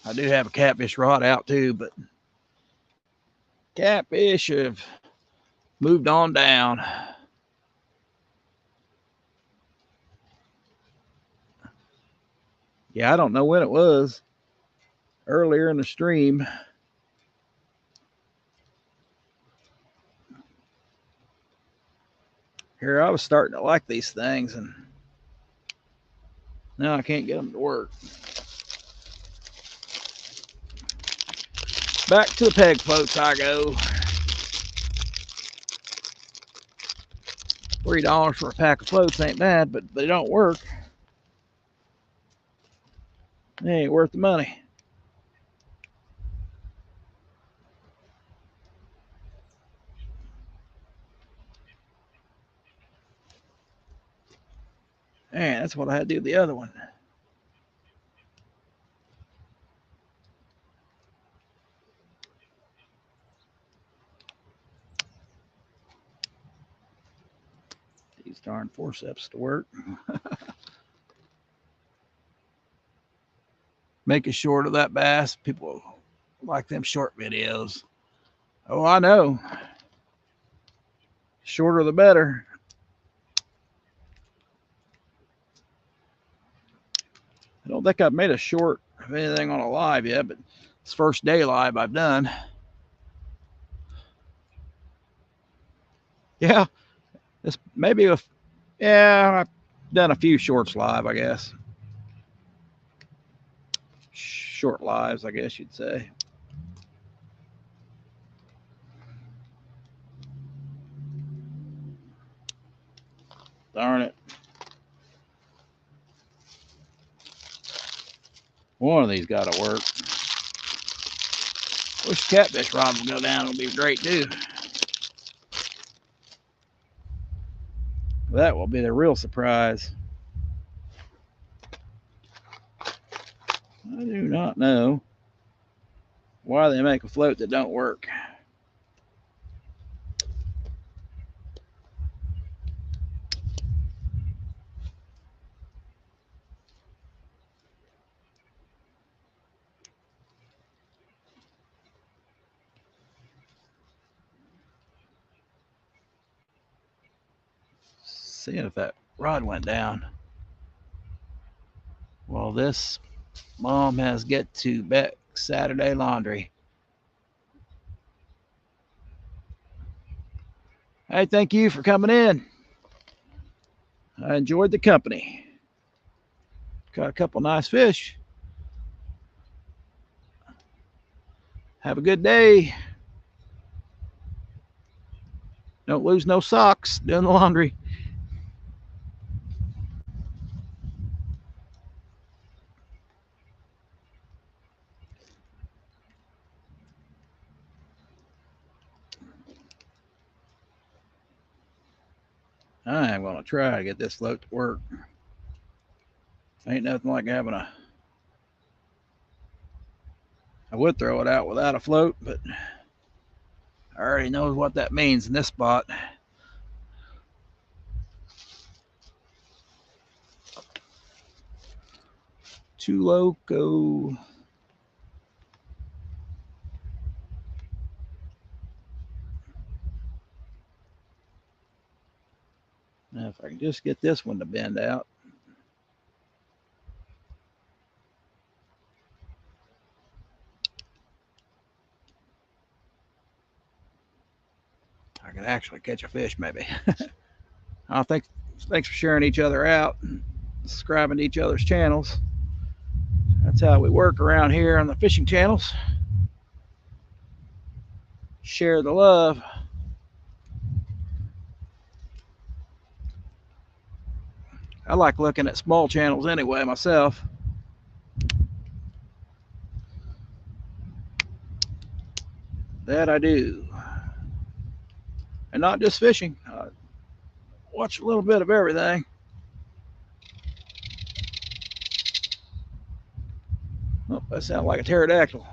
S1: I do have a catfish rod out too, but catfish have moved on down. Yeah, I don't know when it was. Earlier in the stream. Here, I was starting to like these things, and now I can't get them to work. Back to the peg floats I go. $3 for a pack of floats ain't bad, but they don't work. They ain't worth the money. Man, that's what I had to do the other one. These darn forceps to work. Make it short of that bass. People like them short videos. Oh, I know. Shorter the better. I don't think I've made a short of anything on a live yet, but it's first day live I've done. Yeah, it's maybe I've done a few shorts live, I guess. Short lives, I guess you'd say. Darn it. One of these got to work. Wish the catfish rod would go down. It would be great too. That will be the real surprise. I do not know why they make a float that don't work. Seeing if that rod went down. Well, this Mom has get to Beck Saturday laundry. Hey, thank you for coming in. I enjoyed the company. Got a couple nice fish. Have a good day. Don't lose no socks doing the laundry. I am going to try to get this float to work. Ain't nothing like having a... I would throw it out without a float, but I already know what that means in this spot. Too loco. Now, if I can just get this one to bend out. I could actually catch a fish, maybe. I think. Thanks for sharing each other out, and subscribing to each other's channels. That's how we work around here on the fishing channels. Share the love. I like looking at small channels anyway myself. That I do. And not just fishing. I watch a little bit of everything. Oh, that sounds like a pterodactyl.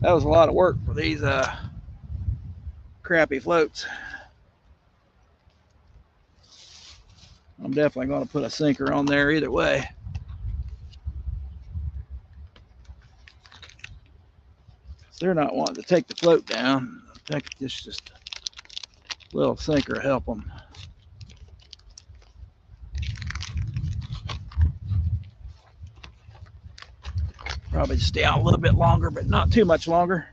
S1: That was a lot of work for these crappie floats. I'm definitely going to put a sinker on there either way. They're not wanting to take the float down. I think this just a little sinker will help them. Probably stay out a little bit longer, but not too much longer.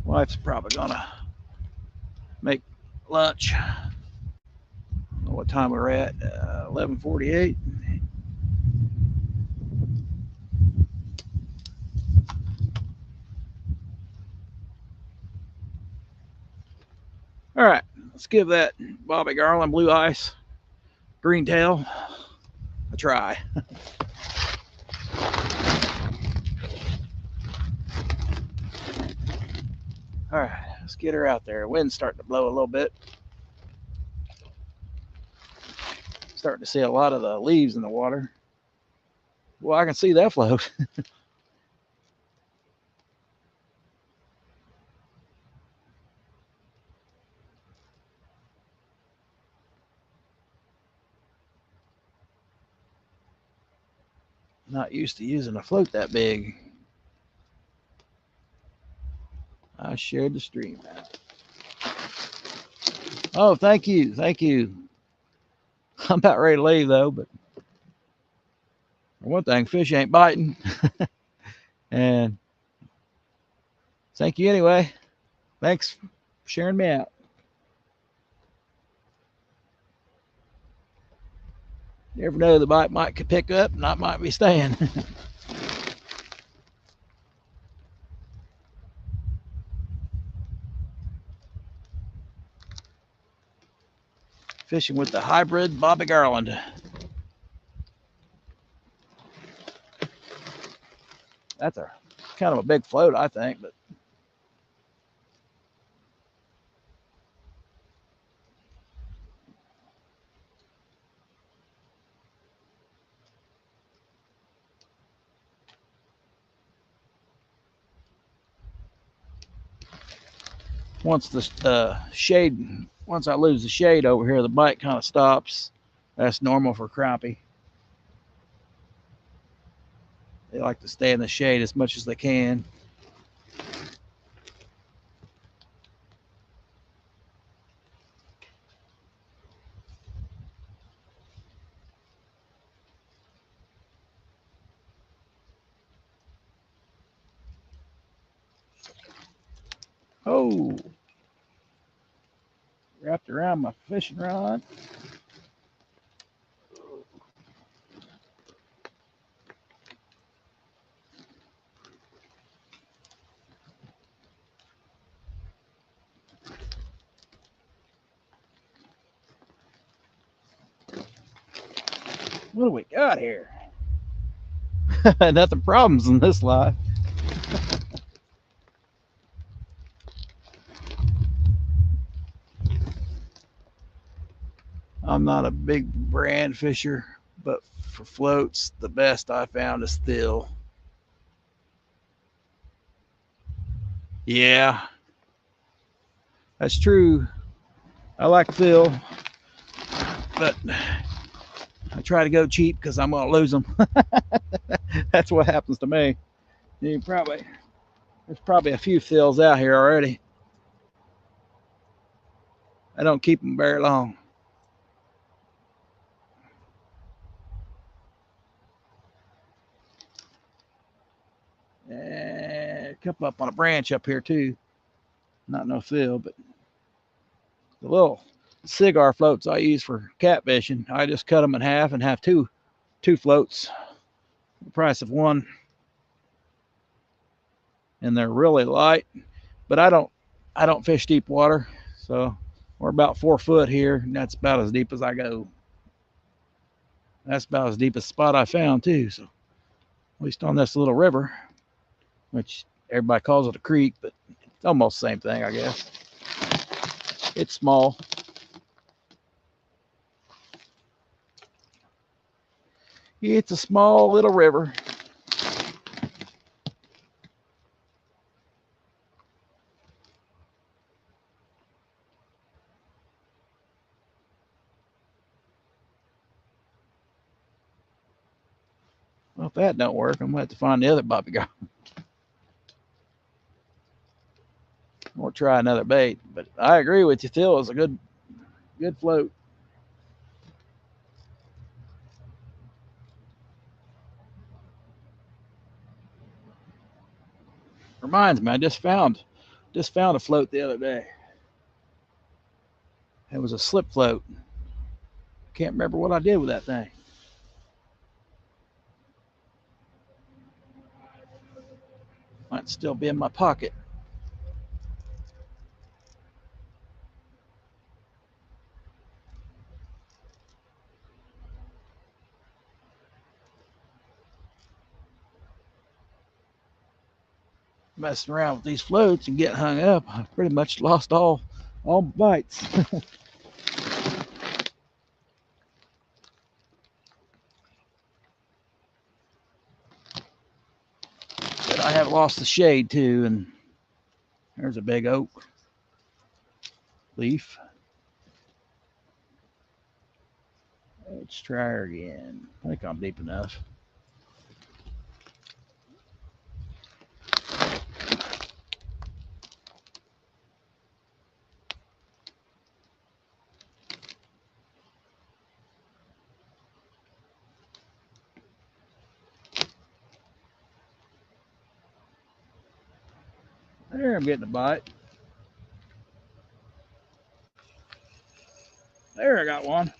S1: Wife's probably gonna make lunch. I don't know what time we're at. 11:48. All right, let's give that Bobby Garland blue ice green tail a try. All right, let's get her out there. Wind's starting to blow a little bit. Starting to see a lot of the leaves in the water. Well, I can see that float. Not used to using a float that big. I shared the stream out. Oh, thank you. Thank you. I'm about ready to leave though, but for one thing, fish ain't biting. And thank you anyway. Thanks for sharing me out. You never know, the bite might pick up and I might be staying. Fishing with the hybrid Bobby Garland. That's a kind of a big float, I think, but once the shade, once I lose the shade over here, the bite kind of stops. That's normal for crappie. They like to stay in the shade as much as they can. Oh, wrapped around my fishing rod. What do we got here? Nothing problems in this life. I'm not a big brand fisher, but for floats, the best I found is still. Yeah, that's true. I like Phil, but I try to go cheap because I'm going to lose them. That's what happens to me. There's probably a few Phils out here already. I don't keep them very long. A couple up on a branch up here too. Not no Phil, but the little cigar floats I use for catfishing. I just cut them in half and have two floats, the price of one, and they're really light. But I don't fish deep water, so we're about 4 foot here, and that's about as deep as I go. That's about as deep as spot I found too. So at least on this little river, which everybody calls it a creek, but it's almost the same thing, I guess. It's small. It's a small little river. Well, if that don't work, I'm gonna have to find the other bobby garland or try another bait. But I agree with you, Phil. It's a good float. Reminds me, I just found a float the other day. It was a slip float. Can't remember what I did with that thing. Might still be in my pocket. Messing around with these floats and getting hung up, I pretty much lost all bites. But I have lost the shade too, and there's a big oak leaf. Let's try her again. I think I'm deep enough. There, I'm getting a bite. There, I got one.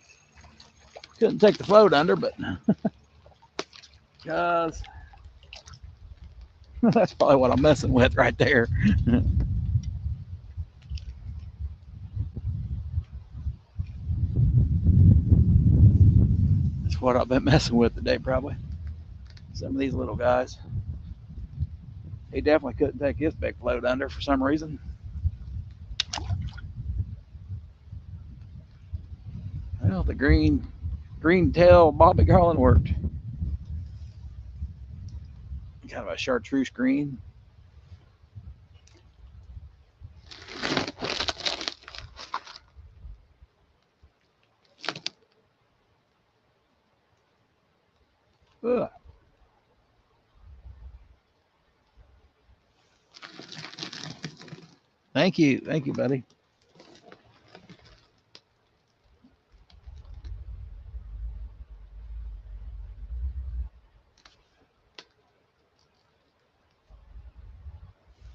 S1: Couldn't take the float under, but because that's probably what I'm messing with right there. That's what I've been messing with today, probably. Some of these little guys. He definitely couldn't take his big float under for some reason. Well, the green tail bobby garland worked. Kind of a chartreuse green. Ugh. Thank you, buddy.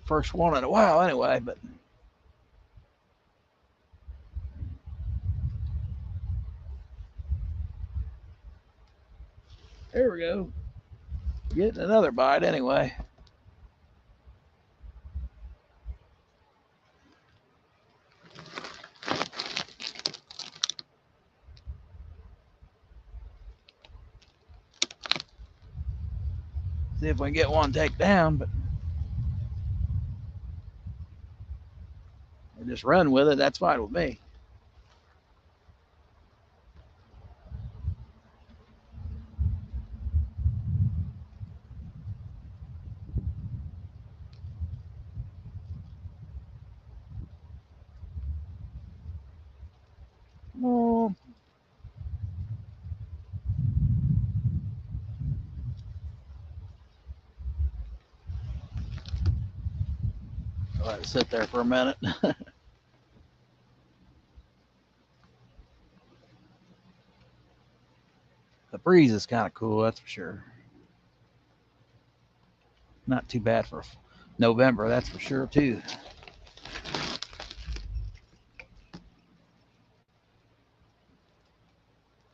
S1: First one in a while, anyway. But we go. Getting another bite anyway. See if we can get one take down, but or just run with it. That's fine with me. Oh. I'll let it sit there for a minute. The breeze is kind of cool, that's for sure. Not too bad for November, that's for sure, too.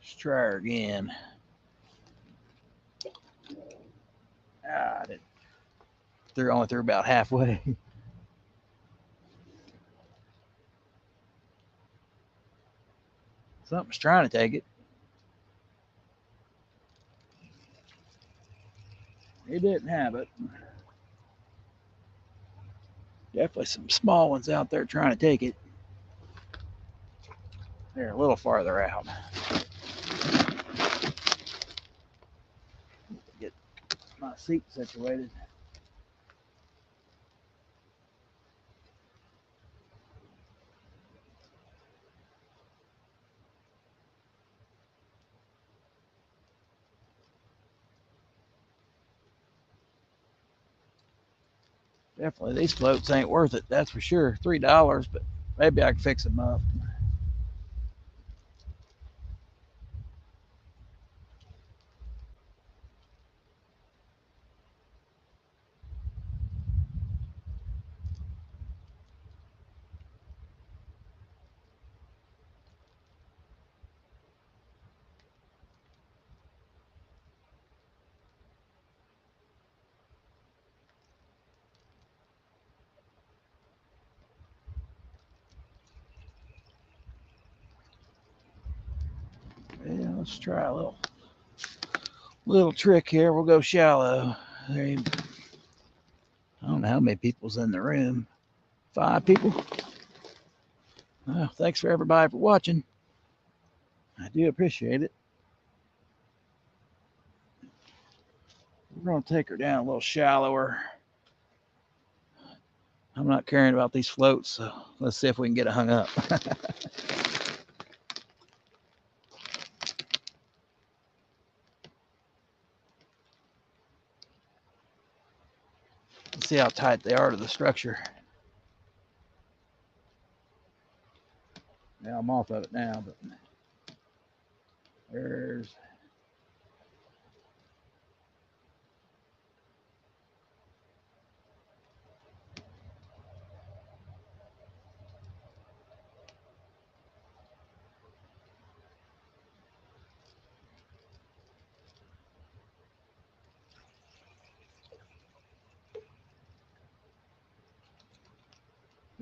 S1: Let's try her again. Ah, I didn't. Only threw about halfway. Something's trying to take it. It didn't have it. Definitely some small ones out there trying to take it. They're a little farther out. Get my seat situated. Definitely, these floats ain't worth it, that's for sure. $3, but maybe I can fix them up. Yeah, let's try a little trick here. We'll go shallow. I don't know how many people's in the room. 5 people. Well, thanks for everybody for watching. I do appreciate it. We're going to take her down a little shallower. I'm not caring about these floats, so let's see if we can get it hung up. Let's see how tight they are to the structure. Now I'm off of it now, but there's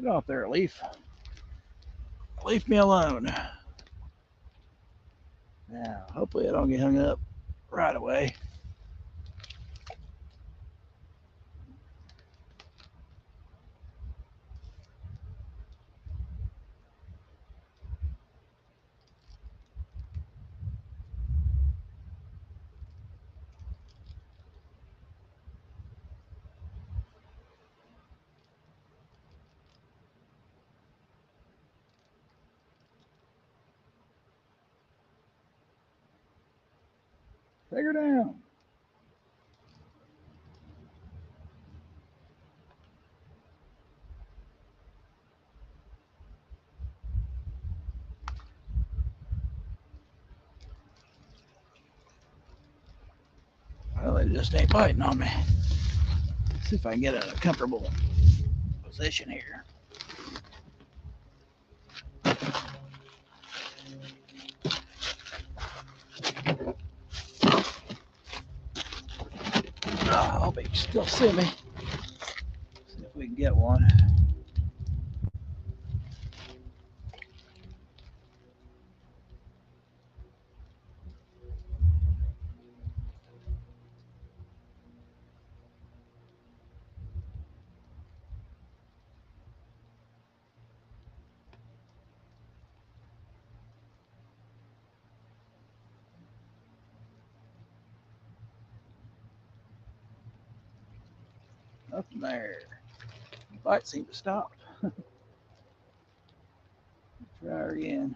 S1: get off there, Leaf. Leave me alone. Now, hopefully I don't get hung up right away. Take her down. Well, they just ain't biting on me. Let's see if I can get in a comfortable position here. I hope he can still see me. See if we can get one. Nothing there. The bite seemed to stop. Try her again.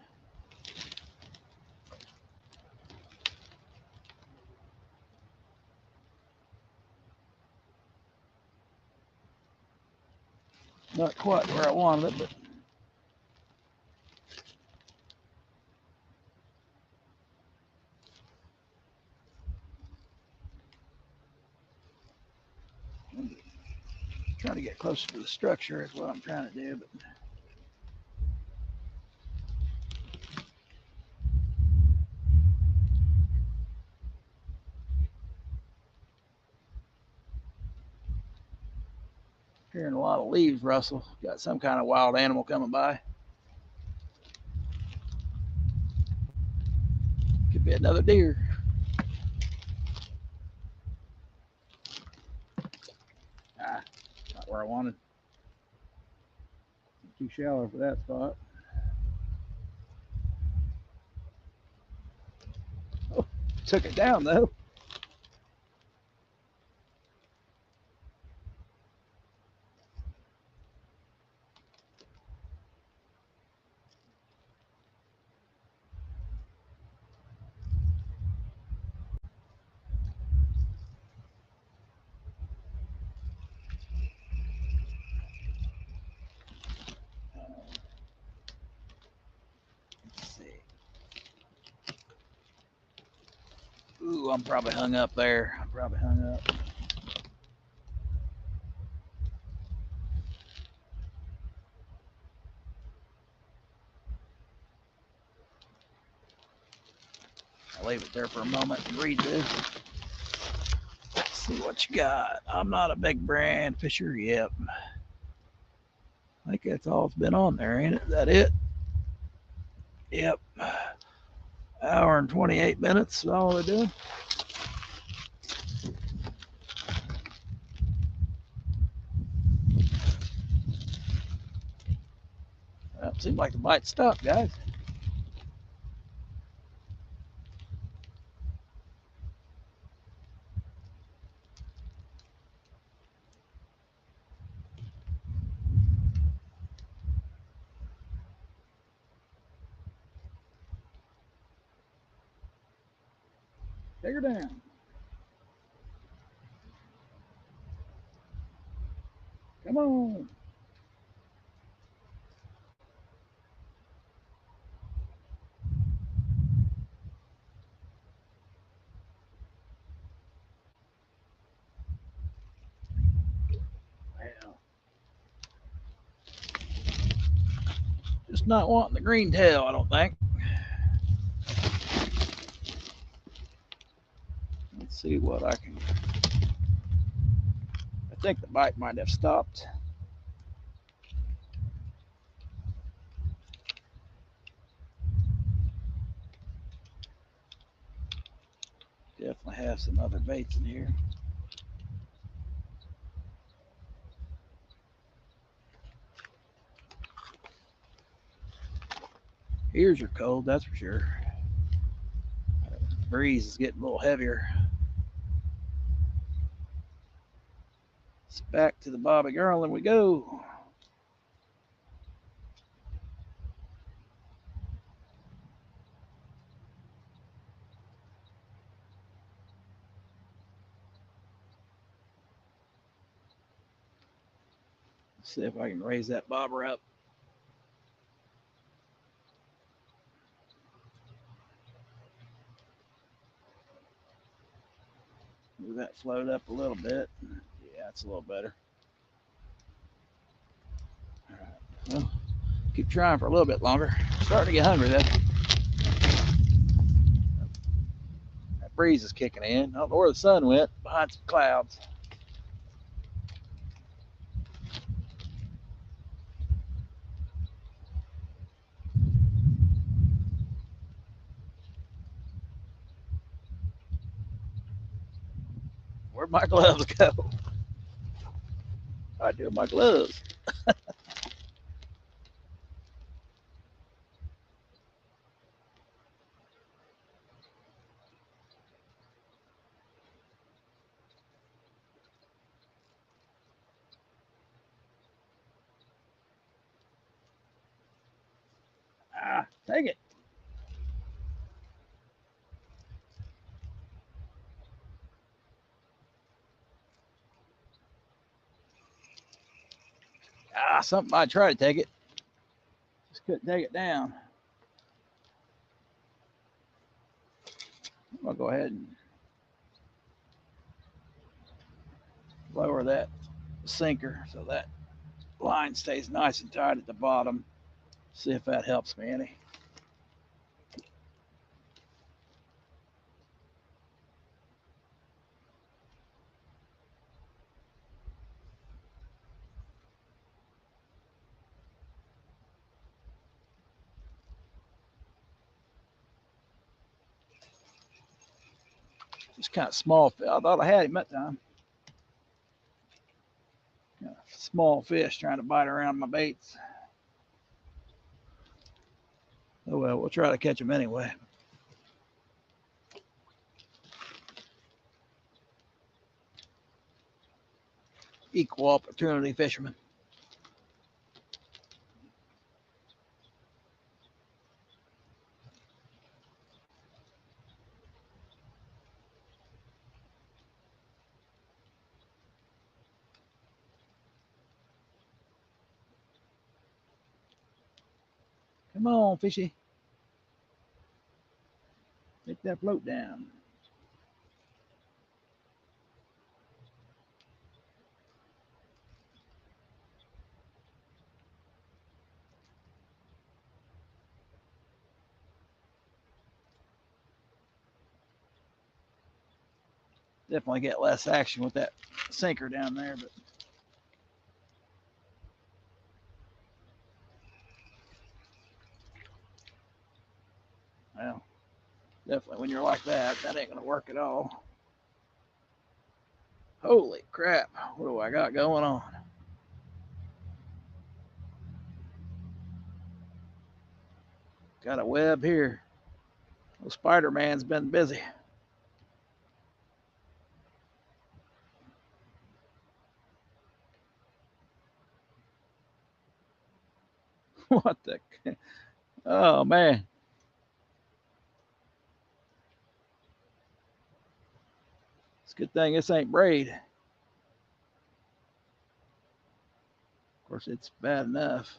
S1: Not quite where I wanted it, but trying to get closer to the structure is what I'm trying to do. But hearing a lot of leaves rustle. Got some kind of wild animal coming by. Could be another deer. Ah, not where I wanted. Too shallow for that spot. Oh, took it down though. Ooh, I'm probably hung up there. I'm probably hung up. I'll leave it there for a moment and read this. Let's see what you got. I'm not a big brand fisher. Yep. I think that's all it's been on there, ain't it? Is that it? Yep. Hour and 28 minutes. That's all we're doing. Well, it seemed like the bite stopped, guys. Take her down. Come on. Well, just not wanting the green tail, I don't think. Let's see what I can. I think the bite might have stopped. Definitely have some other baits in here. Ears are cold, that's for sure. The breeze is getting a little heavier. It's back to the Bobby Garland we go. Let's see if I can raise that bobber up. Move that float up a little bit. Yeah, it's a little better. All right. Well, keep trying for a little bit longer. Starting to get hungry though. That breeze is kicking in. I don't know where the sun went, behind some clouds. Where'd my gloves go? I do my gloves. Take it. Something I try to take it. Just couldn't take it down. I'll go ahead and lower that sinker so that line stays nice and tight at the bottom. See if that helps me any. Just kind of small. I thought I had him that time. Kind of small fish trying to bite around my baits. Oh well, we'll try to catch him anyway. Equal opportunity fisherman. Come on, fishy. Take that float down. Definitely get less action with that sinker down there, but well, definitely when you're like that, that ain't gonna work at all. Holy crap, what do I got going on? Got a web here. Well, Spider-Man's been busy. What the? Oh man. It's a good thing this ain't braid. Of course, it's bad enough.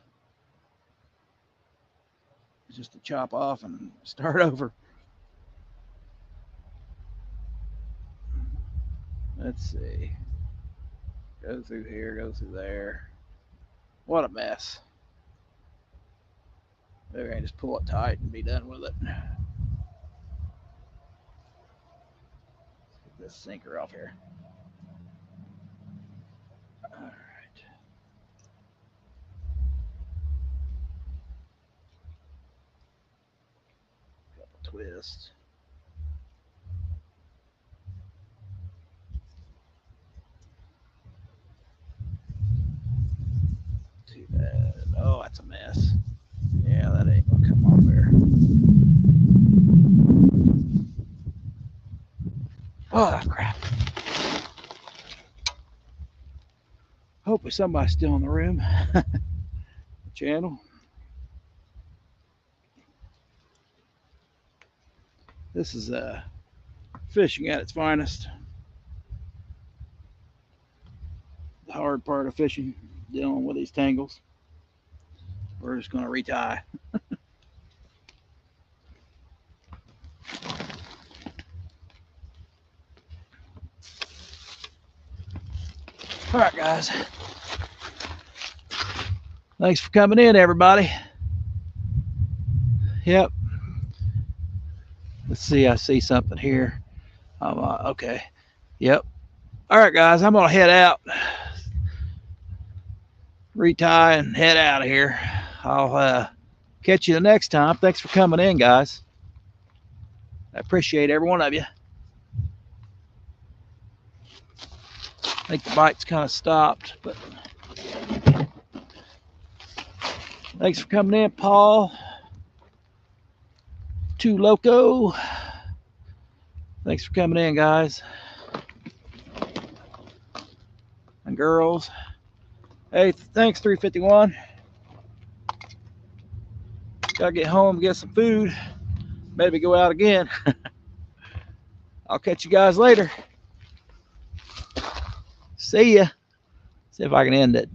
S1: It's just to chop off and start over. Let's see. Go through here, go through there. What a mess. Maybe I can just pull it tight and be done with it. Let's get this sinker off here. All right. Couple twists. Too bad. Oh, that's a mess. Yeah, that ain't gonna come off there. Oh, crap. Hopefully somebody's still in the room. Channel. This is fishing at its finest. The hard part of fishing, dealing with these tangles. We're just going to retie. All right, guys. Thanks for coming in, everybody. Yep. Let's see, I see something here. Okay. Yep. All right, guys, I'm going to head out, retie, and head out of here. I'll catch you the next time. Thanks for coming in, guys. I appreciate every one of you. I think the bite's kind of stopped, but thanks for coming in, Paul. Too Loco. Thanks for coming in, guys and girls. Hey, thanks, 351. Gotta get home, get some food, maybe go out again. I'll catch you guys later. See ya. See if I can end it.